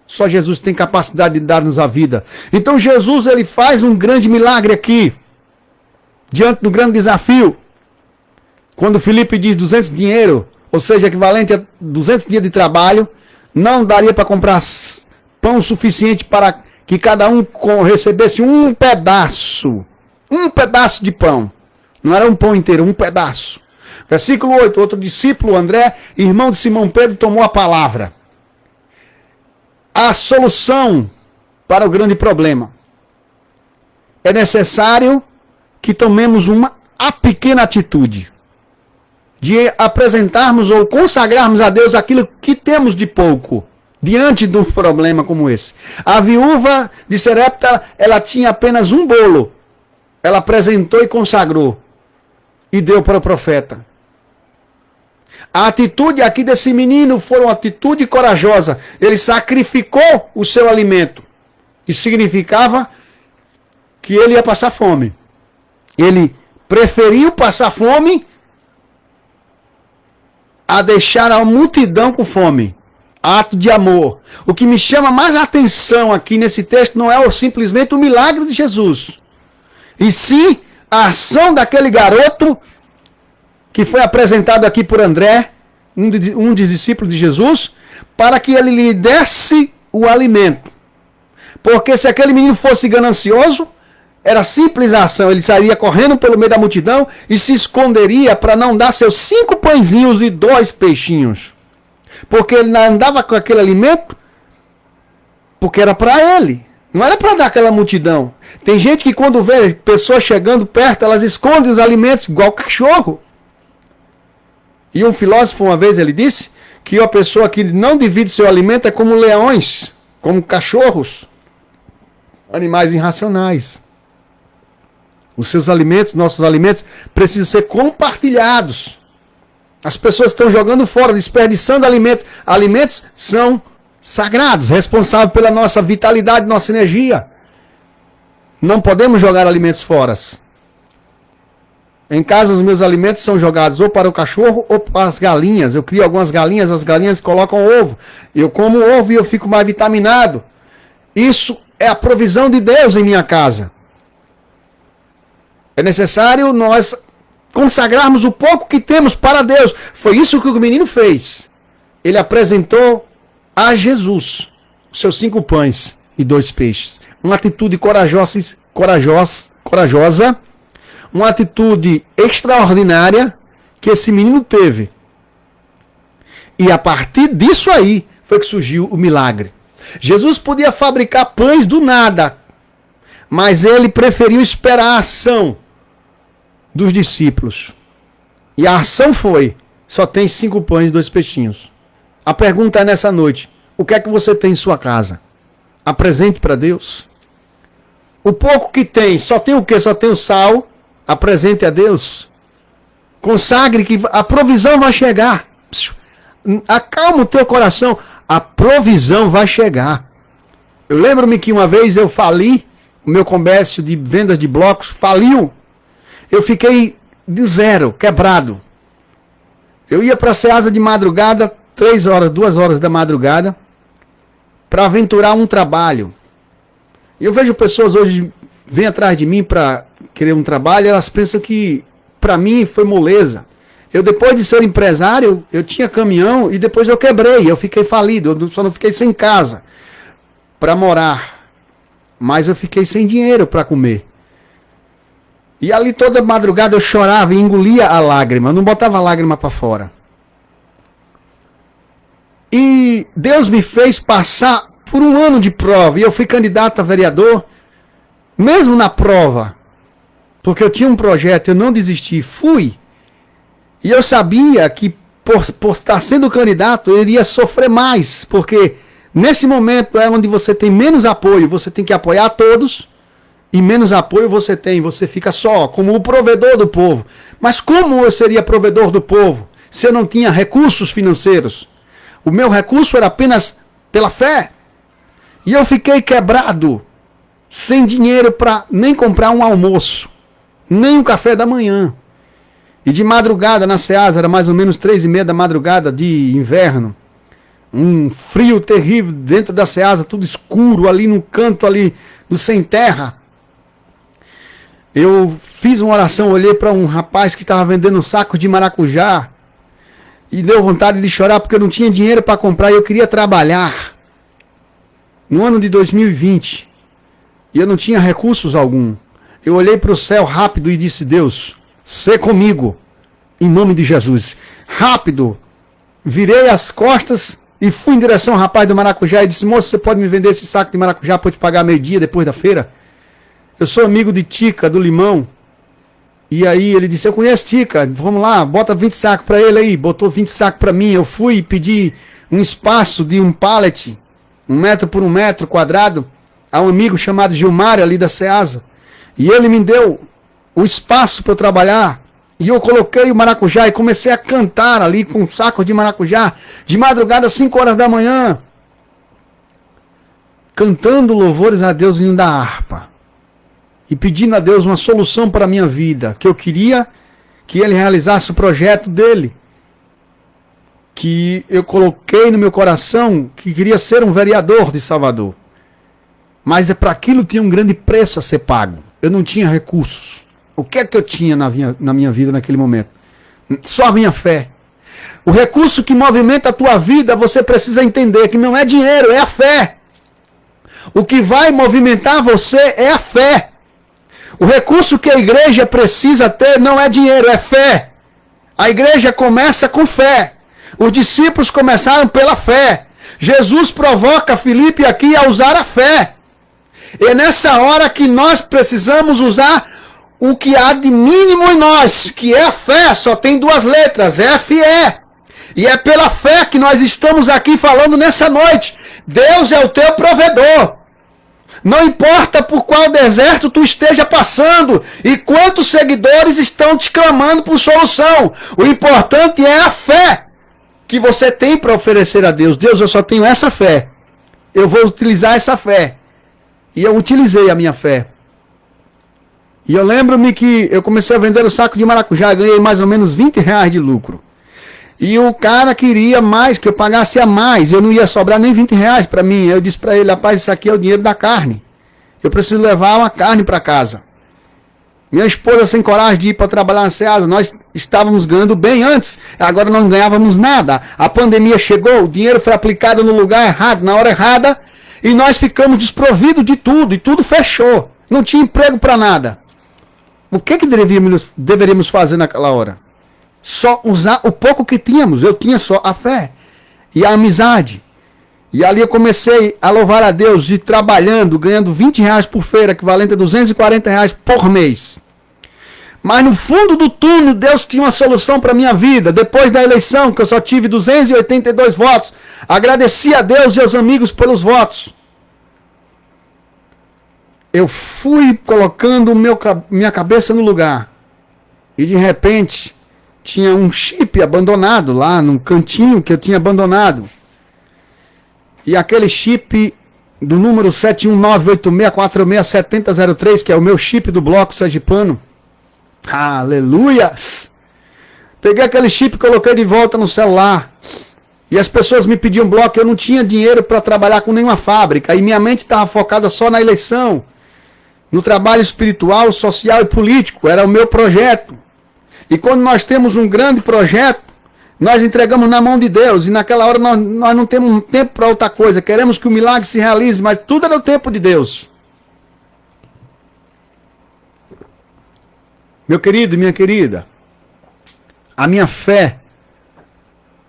Só Jesus tem capacidade de dar-nos a vida. Então Jesus, ele faz um grande milagre aqui, diante do grande desafio. Quando Filipe diz 200 dinheiro, ou seja, equivalente a 200 dias de trabalho, não daria para comprar pão suficiente para que cada um recebesse um pedaço de pão. Não era um pão inteiro, um pedaço. Versículo 8, outro discípulo, André, irmão de Simão Pedro, tomou a palavra. A solução para o grande problema. É necessário que tomemos a pequena atitude de apresentarmos ou consagrarmos a Deus aquilo que temos de pouco, diante de um problema como esse. A viúva de Serepta, ela tinha apenas um bolo. Ela apresentou e consagrou. E deu para o profeta. A atitude aqui desse menino foi uma atitude corajosa. Ele sacrificou o seu alimento. Isso significava que ele ia passar fome. Ele preferiu passar fome a deixar a multidão com fome. Ato de amor. O que me chama mais a atenção aqui nesse texto não é simplesmente o milagre de Jesus, e sim a ação daquele garoto que foi apresentado aqui por André, um dos discípulos de Jesus, para que ele lhe desse o alimento. Porque se aquele menino fosse ganancioso, era simples a ação. Ele sairia correndo pelo meio da multidão e se esconderia para não dar seus 5 pãezinhos e 2 peixinhos. Porque ele andava com aquele alimento porque era para ele. Não era para dar aquela multidão. Tem gente que quando vê pessoas chegando perto, elas escondem os alimentos igual cachorro. E um filósofo uma vez ele disse que a pessoa que não divide seu alimento é como leões, como cachorros, animais irracionais. Os seus alimentos, nossos alimentos, precisam ser compartilhados. As pessoas estão jogando fora, desperdiçando alimentos. Alimentos são sagrados, responsáveis pela nossa vitalidade, nossa energia. Não podemos jogar alimentos fora. Em casa, os meus alimentos são jogados ou para o cachorro ou para as galinhas. Eu crio algumas galinhas, as galinhas colocam ovo. Eu como ovo e eu fico mais vitaminado. Isso é a provisão de Deus em minha casa. É necessário nós consagrarmos o pouco que temos para Deus. Foi isso que o menino fez. Ele apresentou a Jesus os seus 5 pães e 2 peixes. Uma atitude corajosa, uma atitude extraordinária que esse menino teve. E a partir disso aí foi que surgiu o milagre. Jesus podia fabricar pães do nada, mas ele preferiu esperar a ação dos discípulos. E a ação foi: só tem 5 pães e 2 peixinhos. A pergunta é nessa noite: o que é que você tem em sua casa? apresente para Deus. O pouco que tem, só tem o quê? Só tem o sal, apresente a Deus. Consagre que a provisão vai chegar. Acalma o teu coração, a provisão vai chegar. Eu lembro-me que uma vez eu fali, o meu comércio de vendas de blocos faliu. Eu fiquei de zero, quebrado. Eu ia para a Ceasa de madrugada, 3 horas, 2 horas da madrugada, para aventurar um trabalho. E eu vejo pessoas hoje vêm atrás de mim para querer um trabalho, elas pensam que para mim foi moleza. Eu, depois de ser empresário, eu tinha caminhão e depois eu quebrei, eu fiquei falido, eu só não fiquei sem casa para morar, mas eu fiquei sem dinheiro para comer. E ali toda madrugada eu chorava e engolia a lágrima, eu não botava a lágrima para fora. E Deus me fez passar por um ano de prova, e eu fui candidato a vereador, mesmo na prova, porque eu tinha um projeto, eu não desisti, fui. E eu sabia que por estar sendo candidato, eu iria sofrer mais, porque nesse momento é onde você tem menos apoio, você tem que apoiar todos, e menos apoio você fica só, como o provedor do povo. Mas como eu seria provedor do povo, se eu não tinha recursos financeiros? O meu recurso era apenas pela fé. E eu fiquei quebrado, sem dinheiro para nem comprar um almoço, nem um café da manhã. E de madrugada na Ceasa, era mais ou menos 3h30 da madrugada de inverno. Um frio terrível dentro da Ceasa, tudo escuro ali no canto ali do sem terra. Eu fiz uma oração, olhei para um rapaz que estava vendendo um saco de maracujá e deu vontade de chorar porque eu não tinha dinheiro para comprar e eu queria trabalhar. No ano de 2020, e eu não tinha recursos algum. Eu olhei para o céu rápido e disse: Deus, sê comigo, em nome de Jesus. Rápido, virei as costas e fui em direção ao rapaz do maracujá e disse: moço, você pode me vender esse saco de maracujá para eu te pagar meio-dia depois da feira? Eu sou amigo de Tica, do Limão. E aí ele disse: eu conheço Tica, vamos lá, bota 20 sacos para ele aí. Botou 20 sacos para mim. Eu fui e pedi um espaço de um pallet, 1 metro por 1 metro quadrado, a um amigo chamado Gilmar, ali da Ceasa. E ele me deu o espaço para eu trabalhar. E eu coloquei o maracujá e comecei a cantar ali com um saco de maracujá, de madrugada, 5 horas da manhã, cantando louvores a Deus vindo da harpa. E pedindo a Deus uma solução para a minha vida, que eu queria que Ele realizasse o projeto dele. Que eu coloquei no meu coração que queria ser um vereador de Salvador. Mas para aquilo tinha um grande preço a ser pago. Eu não tinha recursos. O que é que eu tinha na minha vida naquele momento? Só a minha fé. O recurso que movimenta a tua vida, você precisa entender que não é dinheiro, é a fé. O que vai movimentar você é a fé. O recurso que a igreja precisa ter não é dinheiro, é fé. A igreja começa com fé. Os discípulos começaram pela fé. Jesus provoca Filipe aqui a usar a fé. E é nessa hora que nós precisamos usar o que há de mínimo em nós, que é a fé. Só tem 2 letras, F-E. E é pela fé que nós estamos aqui falando nessa noite. Deus é o teu provedor. Não importa por qual deserto tu esteja passando e quantos seguidores estão te clamando por solução. O importante é a fé que você tem para oferecer a Deus. Deus, eu só tenho essa fé. Eu vou utilizar essa fé. E eu utilizei a minha fé. E eu lembro-me que eu comecei a vender o saco de maracujá, ganhei mais ou menos R$20 de lucro. E o cara queria mais, que eu pagasse a mais. Eu não ia sobrar nem R$20 para mim. Eu disse para ele: rapaz, isso aqui é o dinheiro da carne. Eu preciso levar uma carne para casa. Minha esposa sem coragem de ir para trabalhar na Ceasa. Nós estávamos ganhando bem antes. Agora não ganhávamos nada. A pandemia chegou, o dinheiro foi aplicado no lugar errado, na hora errada. E nós ficamos desprovidos de tudo. E tudo fechou. Não tinha emprego para nada. O que deveríamos fazer naquela hora? Só usar o pouco que tínhamos. Eu tinha só a fé e a amizade. E ali eu comecei a louvar a Deus e trabalhando, ganhando R$20 por feira, equivalente a R$240 por mês. Mas no fundo do túnel, Deus tinha uma solução para a minha vida. Depois da eleição, que eu só tive 282 votos, agradeci a Deus e aos amigos pelos votos. eu fui colocando minha cabeça no lugar. E de repente, tinha um chip abandonado lá num cantinho que eu tinha abandonado. E aquele chip do número 71986467003, que é o meu chip do bloco sergipano. Aleluias! Peguei aquele chip e coloquei de volta no celular. E as pessoas me pediam bloco, eu não tinha dinheiro para trabalhar com nenhuma fábrica. E minha mente estava focada só na eleição. No trabalho espiritual, social e político. Era o meu projeto. E quando nós temos um grande projeto, nós entregamos na mão de Deus. E naquela hora nós não temos tempo para outra coisa. Queremos que o milagre se realize, mas tudo é no tempo de Deus. Meu querido e minha querida, a minha fé,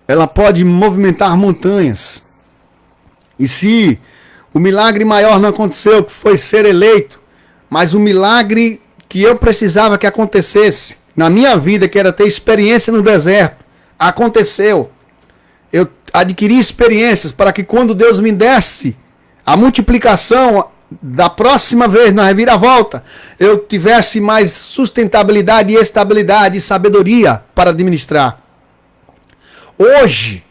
ela pode movimentar montanhas. E se o milagre maior não aconteceu, que foi ser eleito, mas o milagre que eu precisava que acontecesse na minha vida, que era ter experiência no deserto, aconteceu. Eu adquiri experiências para que quando Deus me desse a multiplicação da próxima vez, na reviravolta, eu tivesse mais sustentabilidade e estabilidade e sabedoria para administrar. Hoje,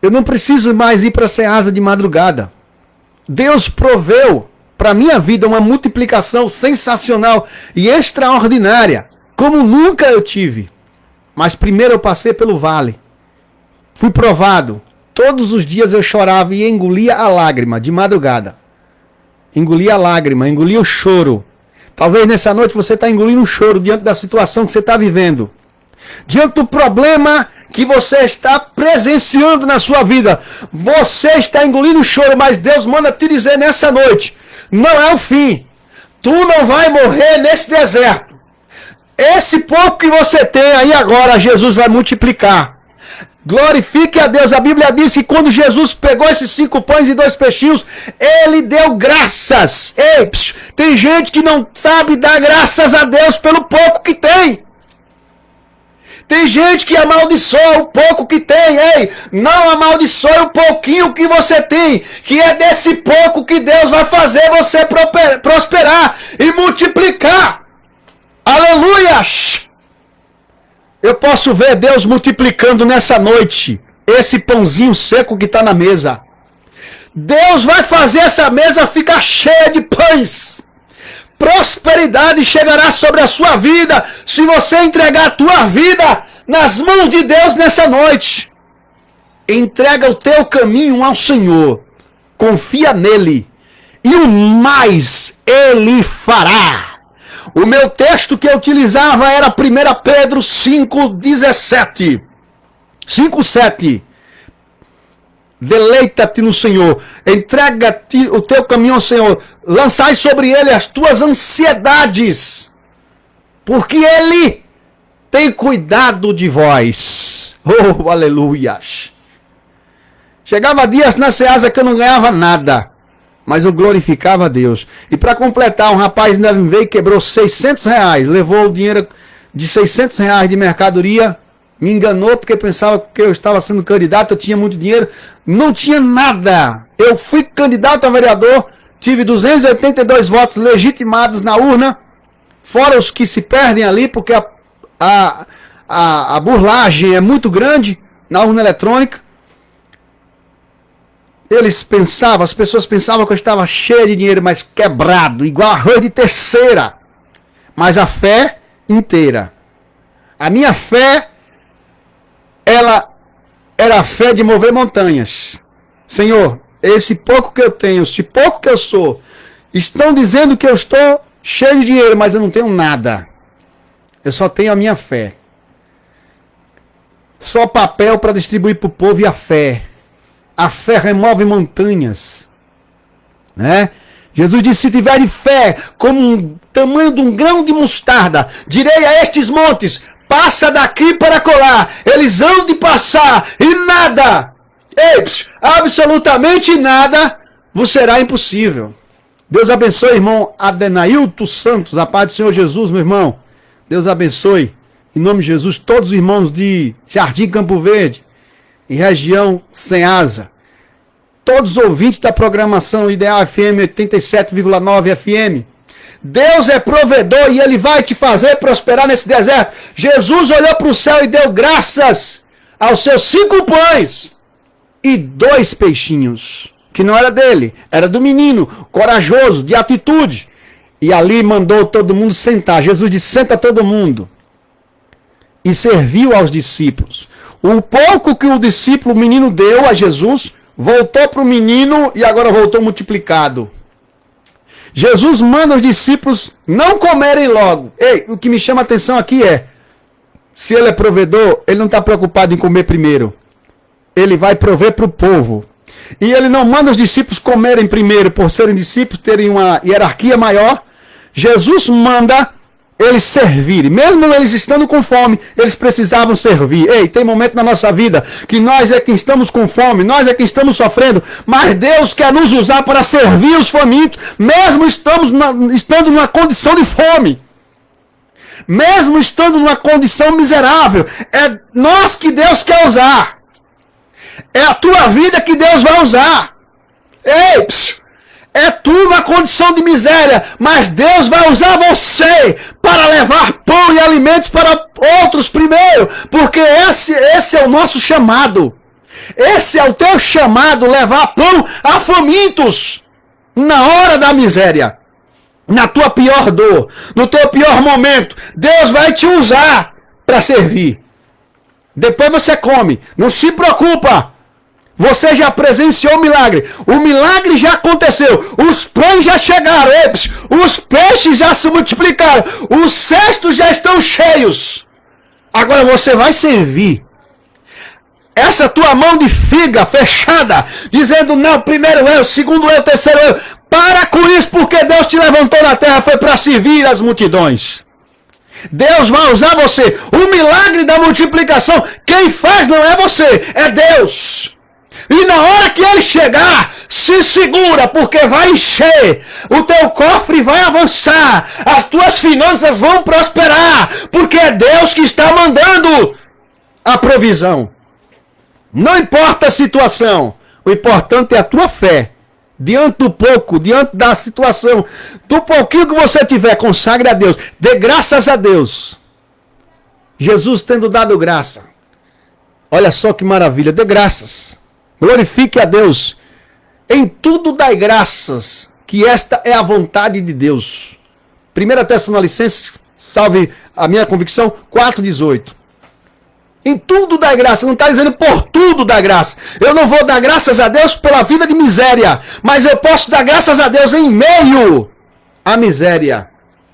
eu não preciso mais ir para a Ceasa de madrugada. Deus proveu para a minha vida uma multiplicação sensacional e extraordinária, como nunca eu tive. Mas primeiro eu passei pelo vale. Fui provado. Todos os dias eu chorava e engolia a lágrima de madrugada. Engolia a lágrima, engolia o choro. Talvez nessa noite você está engolindo um choro diante da situação que você está vivendo. Diante do problema que você está presenciando na sua vida. Você está engolindo o choro, mas Deus manda te dizer nessa noite: não é o fim. Tu não vai morrer nesse deserto. Esse pouco que você tem aí agora, Jesus vai multiplicar. Glorifique a Deus. A Bíblia diz que quando Jesus pegou esses 5 pães e 2 peixinhos, ele deu graças. Ei, tem gente que não sabe dar graças a Deus pelo pouco que tem. Tem gente que amaldiçoa o pouco que tem. Ei, não amaldiçoe o pouquinho que você tem, que é desse pouco que Deus vai fazer você prosperar e multiplicar. Aleluia! Eu posso ver Deus multiplicando nessa noite esse pãozinho seco que está na mesa. Deus vai fazer essa mesa ficar cheia de pães. Prosperidade chegará sobre a sua vida se você entregar a tua vida nas mãos de Deus nessa noite. Entrega o teu caminho ao Senhor. Confia nele. E o mais ele fará. O meu texto que eu utilizava era 1 Pedro 5,17. 5,7. Deleita-te no Senhor. Entrega-te o teu caminho ao Senhor. Lançai sobre ele as tuas ansiedades. Porque ele tem cuidado de vós. Oh, aleluia. Chegava dias na Ceasa que eu não ganhava nada. Mas eu glorificava a Deus. E para completar, um rapaz ainda veio e quebrou R$600. Levou o dinheiro de R$600 de mercadoria. Me enganou porque pensava que eu estava sendo candidato. Eu tinha muito dinheiro. Não tinha nada. Eu fui candidato a vereador. Tive 282 votos legitimados na urna. Fora os que se perdem ali. Porque a burlagem é muito grande na urna eletrônica. As pessoas pensavam que eu estava cheio de dinheiro, mas quebrado, igual arroz de terceira. Mas a fé inteira. A minha fé, ela era a fé de mover montanhas. Senhor, esse pouco que eu tenho, esse pouco que eu sou, estão dizendo que eu estou cheio de dinheiro, mas eu não tenho nada. Eu só tenho a minha fé. Só papel para distribuir para o povo e a fé. A fé remove montanhas, né? Jesus disse: se tiverem fé como o tamanho de um grão de mostarda, direi a estes montes: passa daqui para colar. Eles hão de passar e nada, absolutamente nada, vos será impossível. Deus abençoe, irmão Adenailton Santos. A paz do Senhor Jesus, meu irmão. Deus abençoe, em nome de Jesus, todos os irmãos de Jardim Campo Verde, em região Ceasa. todos os ouvintes da programação Ideal FM 87,9 FM. Deus é provedor e Ele vai te fazer prosperar nesse deserto. Jesus olhou para o céu e deu graças aos seus 5 pães e 2 peixinhos, que não era dele, era do menino, corajoso, de atitude. E ali mandou todo mundo sentar. Jesus disse, senta todo mundo. E serviu aos discípulos. O pouco que o discípulo, o menino, deu a Jesus, voltou para o menino e agora voltou multiplicado. Jesus manda os discípulos não comerem logo. Ei, o que me chama a atenção aqui é, se ele é provedor, ele não está preocupado em comer primeiro. Ele vai prover para o povo. E ele não manda os discípulos comerem primeiro, por serem discípulos, terem uma hierarquia maior. Jesus manda eles servirem. Mesmo eles estando com fome, eles precisavam servir. Ei, tem momento na nossa vida que nós é que estamos com fome, nós é que estamos sofrendo, mas Deus quer nos usar para servir os famintos, mesmo estando numa condição de fome. Mesmo estando numa condição miserável. É nós que Deus quer usar. É a tua vida que Deus vai usar. Ei, é tu na condição de miséria, mas Deus vai usar você para levar pão e alimentos para outros primeiro, porque esse é o nosso chamado. Esse é o teu chamado, levar pão a famintos na hora da miséria, na tua pior dor, no teu pior momento. Deus vai te usar para servir. Depois você come, não se preocupa. Você já presenciou o milagre. O milagre já aconteceu. Os pães já chegaram. Os peixes já se multiplicaram. Os cestos já estão cheios. Agora você vai servir. Essa tua mão de figa fechada, dizendo não, primeiro eu, segundo eu, terceiro eu. Para com isso, porque Deus te levantou na terra, foi para servir as multidões. Deus vai usar você. O milagre da multiplicação, quem faz não é você, é Deus. E na hora que ele chegar, se segura, porque vai encher, o teu cofre vai avançar, as tuas finanças vão prosperar, porque é Deus que está mandando a provisão. Não importa a situação, o importante é a tua fé. Diante do pouco, diante da situação, do pouquinho que você tiver, consagre a Deus, dê graças a Deus. Jesus tendo dado graça, olha só que maravilha, dê graças. Glorifique a Deus. Em tudo dai graças, que esta é a vontade de Deus. 1 Tessalonicenses, salve a minha convicção, 4,18. Em tudo dai graça, não está dizendo por tudo dá graça. Eu não vou dar graças a Deus pela vida de miséria, mas eu posso dar graças a Deus em meio à miséria.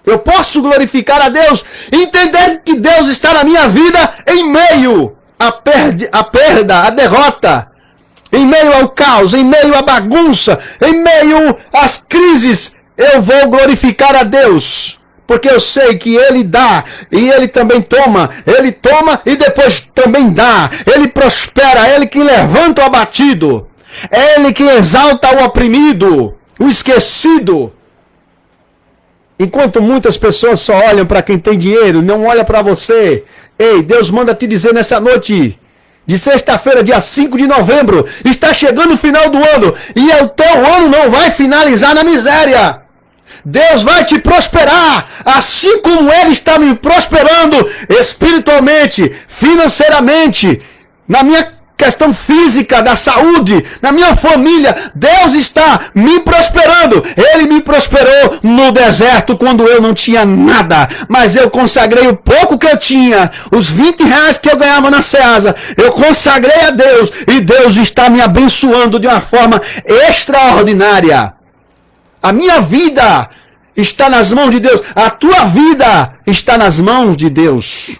Eu posso glorificar a Deus, entender que Deus está na minha vida em meio à perda, à derrota. Em meio ao caos, em meio à bagunça, em meio às crises, eu vou glorificar a Deus. Porque eu sei que Ele dá e Ele também toma. Ele toma e depois também dá. Ele prospera, é Ele que levanta o abatido. É Ele que exalta o oprimido, o esquecido. Enquanto muitas pessoas só olham para quem tem dinheiro, não olha para você. Ei, Deus manda te dizer nessa noite de sexta-feira, dia 5 de novembro, está chegando o final do ano, e o teu ano não vai finalizar na miséria. Deus vai te prosperar, assim como Ele está me prosperando espiritualmente, financeiramente, na minha questão física, da saúde, na minha família. Deus está me prosperando. Ele me prosperou no deserto quando eu não tinha nada, mas eu consagrei o pouco que eu tinha, os 20 reais que eu ganhava na Ceasa, eu consagrei a Deus, e Deus está me abençoando de uma forma extraordinária. A minha vida está nas mãos de Deus. A tua vida está nas mãos de Deus.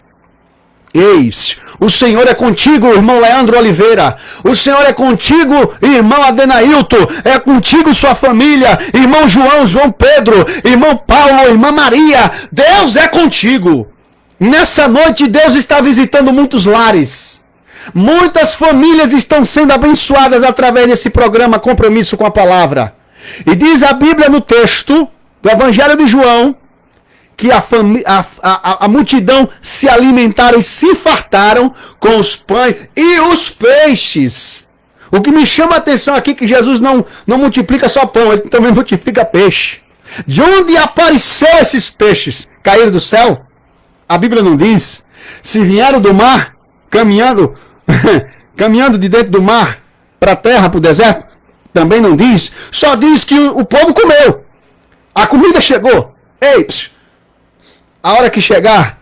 Eis, o Senhor é contigo, irmão Leandro Oliveira. O Senhor é contigo, irmão Adenailton. É contigo, sua família. Irmão João Pedro. Irmão Paulo, irmã Maria. Deus é contigo. Nessa noite, Deus está visitando muitos lares. Muitas famílias estão sendo abençoadas através desse programa Compromisso com a Palavra. E diz a Bíblia no texto do Evangelho de João que a multidão se alimentaram e se fartaram com os pães e os peixes. O que me chama a atenção aqui é que Jesus não multiplica só pão, ele também multiplica peixe. De onde apareceram esses peixes? Caíram do céu? A Bíblia não diz. Se vieram do mar, caminhando de dentro do mar para a terra, para o deserto, também não diz. Só diz que o povo comeu. A comida chegou. Ei, a hora que chegar,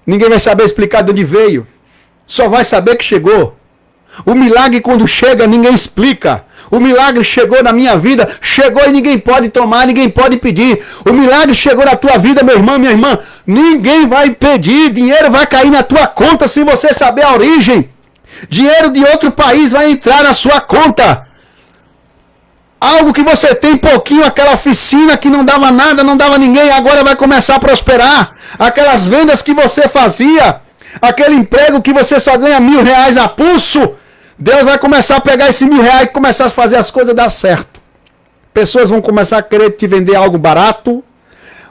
ninguém vai saber explicar de onde veio. Só vai saber que chegou. O milagre, quando chega, ninguém explica. O milagre chegou na minha vida, chegou e ninguém pode tomar, ninguém pode pedir. O milagre chegou na tua vida, meu irmão, minha irmã. Ninguém vai pedir, dinheiro vai cair na tua conta se você saber a origem. Dinheiro de outro país vai entrar na sua conta. Algo que você tem pouquinho, aquela oficina que não dava nada, não dava ninguém, agora vai começar a prosperar. Aquelas vendas que você fazia, aquele emprego que você só ganha R$1.000 a pulso, Deus vai começar a pegar esse R$1.000 e começar a fazer as coisas dar certo. Pessoas vão começar a querer te vender algo barato.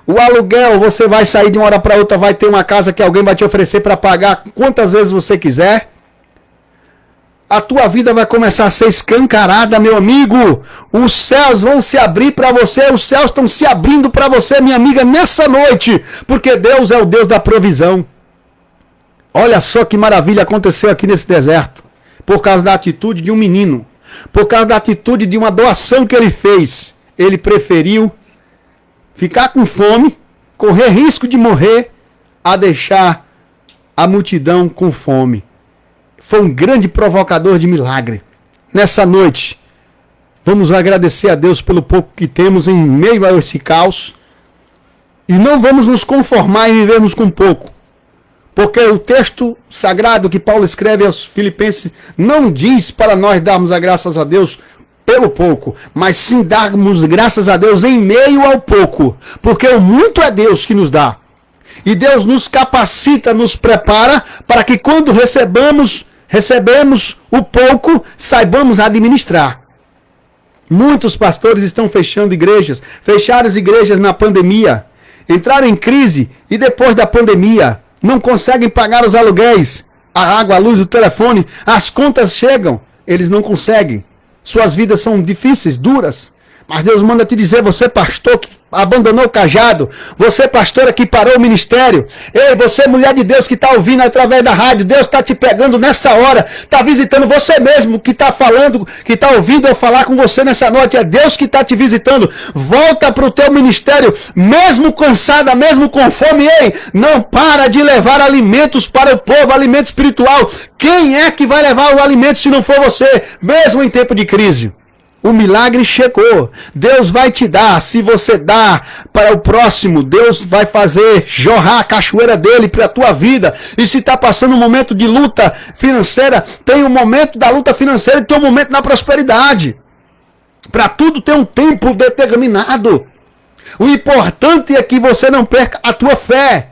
O aluguel, você vai sair de uma hora para outra, vai ter uma casa que alguém vai te oferecer para pagar quantas vezes você quiser. A tua vida vai começar a ser escancarada, meu amigo. Os céus vão se abrir para você. Os céus estão se abrindo para você, minha amiga, nessa noite. Porque Deus é o Deus da provisão. Olha só que maravilha aconteceu aqui nesse deserto. Por causa da atitude de um menino. Por causa da atitude de uma doação que ele fez. Ele preferiu ficar com fome, correr risco de morrer, a deixar a multidão com fome. Foi um grande provocador de milagre. Nessa noite, vamos agradecer a Deus pelo pouco que temos em meio a esse caos. E não vamos nos conformar em vivermos com pouco. Porque o texto sagrado que Paulo escreve aos Filipenses não diz para nós darmos as graças a Deus pelo pouco, mas sim darmos graças a Deus em meio ao pouco. Porque o muito é Deus que nos dá. E Deus nos capacita, nos prepara para que quando recebemos o pouco, saibamos administrar. Muitos pastores estão fechando igrejas, fecharam as igrejas na pandemia, entraram em crise e depois da pandemia não conseguem pagar os aluguéis, a água, a luz, o telefone, as contas chegam, eles não conseguem. Suas vidas são difíceis, duras. Mas Deus manda te dizer, você pastor que abandonou o cajado, você pastora que parou o ministério, ei, você mulher de Deus que está ouvindo através da rádio, Deus está te pegando nessa hora, está visitando você mesmo que está falando, que está ouvindo eu falar com você nessa noite, é Deus que está te visitando. Volta para o teu ministério, mesmo cansada, mesmo com fome, ei, não para de levar alimentos para o povo, alimento espiritual. Quem é que vai levar o alimento se não for você, mesmo em tempo de crise? O milagre chegou. Deus vai te dar. Se você dá para o próximo, Deus vai fazer jorrar a cachoeira dele para a tua vida. E se está passando um momento de luta financeira, tem um momento da luta financeira e tem um momento na prosperidade. Para tudo tem um tempo determinado. O importante é que você não perca a tua fé.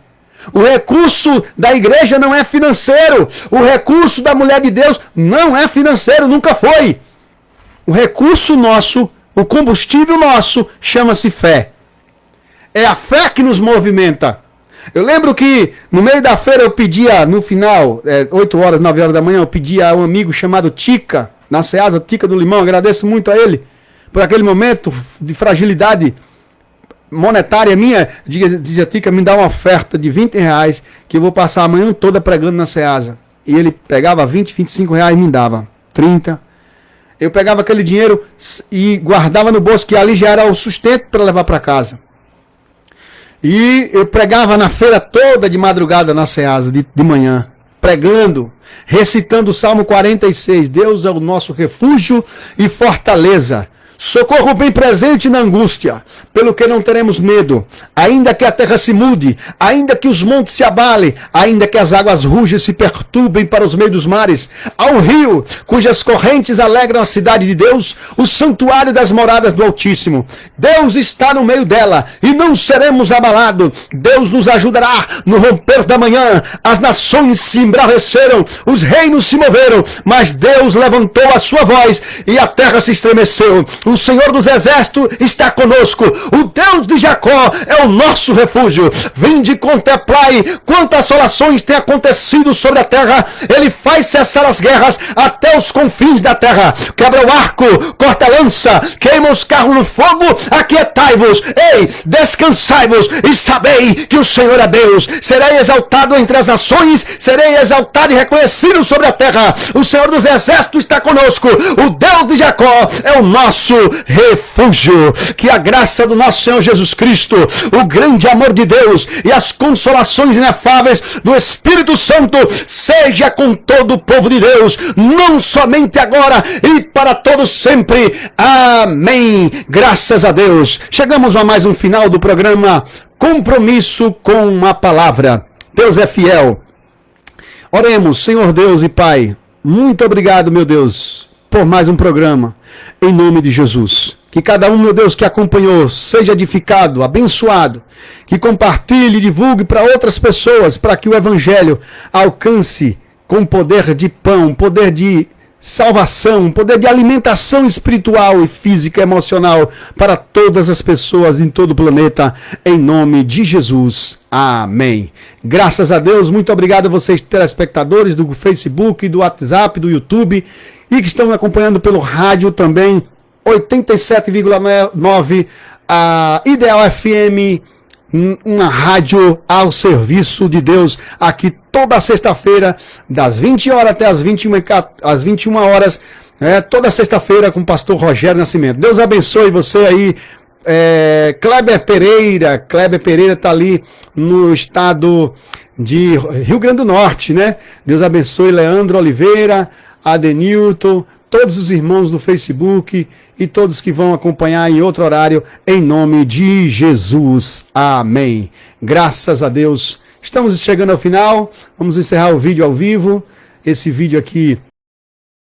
O recurso da igreja não é financeiro. O recurso da mulher de Deus não é financeiro, nunca foi. O recurso nosso, o combustível nosso, chama-se fé. É a fé que nos movimenta. Eu lembro que no meio da feira eu pedia, no final, 8 horas, 9 horas da manhã, eu pedia a um amigo chamado Tica, na Ceasa, Tica do Limão, agradeço muito a ele, por aquele momento de fragilidade monetária minha, dizia Tica, me dá uma oferta de R$20, que eu vou passar a manhã toda pregando na Ceasa. E ele pegava 20, R$25 e me dava 30. Eu pegava aquele dinheiro e guardava no bolso, que ali já era o sustento para levar para casa. E eu pregava na feira toda de madrugada na Ceasa, de manhã, pregando, recitando o Salmo 46. Deus é o nosso refúgio e fortaleza. Socorro bem presente na angústia, pelo que não teremos medo, ainda que a terra se mude, ainda que os montes se abalem, ainda que as águas rujam e se perturbem para os meios dos mares, há um rio cujas correntes alegram a cidade de Deus, o santuário das moradas do Altíssimo. Deus está no meio dela e não seremos abalados. Deus nos ajudará no romper da manhã. As nações se embraveceram, os reinos se moveram, mas Deus levantou a sua voz e a terra se estremeceu. O Senhor dos Exércitos está conosco. O Deus de Jacó é o nosso refúgio. Vinde e contemplai quantas assolações têm acontecido sobre a terra. Ele faz cessar as guerras até os confins da terra. Quebra o arco, corta a lança, queima os carros no fogo. Aquietai-vos, ei, descansai-vos e sabei que o Senhor é Deus. Serei exaltado entre as nações, serei exaltado e reconhecido sobre a terra. O Senhor dos Exércitos está conosco. O Deus de Jacó é o nosso refúgio. Que a graça do nosso Senhor Jesus Cristo, o grande amor de Deus e as consolações inefáveis do Espírito Santo seja com todo o povo de Deus, não somente agora e para todos sempre. Amém. Graças a Deus. Chegamos a mais um final do programa Compromisso com a Palavra. Deus é fiel. Oremos. Senhor Deus e Pai, muito obrigado, meu Deus, por mais um programa, em nome de Jesus. Que cada um, meu Deus, que acompanhou, seja edificado, abençoado, que compartilhe, divulgue para outras pessoas, para que o Evangelho alcance com poder de pão, poder de salvação, poder de alimentação espiritual e física e emocional para todas as pessoas em todo o planeta, em nome de Jesus. Amém. Graças a Deus, muito obrigado a vocês, telespectadores do Facebook, do WhatsApp, do YouTube, e que estão me acompanhando pelo rádio também, 87,9, a Ideal FM, uma rádio ao serviço de Deus, aqui toda sexta-feira, das 20 horas até as 21 horas, toda sexta-feira com o pastor Rogério Nascimento. Deus abençoe você aí, Kleber Pereira está ali no estado de Rio Grande do Norte, né? Deus abençoe Leandro Oliveira, Adenilton, todos os irmãos do Facebook e todos que vão acompanhar em outro horário, em nome de Jesus. Amém. Graças a Deus. Estamos chegando ao final, vamos encerrar o vídeo ao vivo. Esse vídeo aqui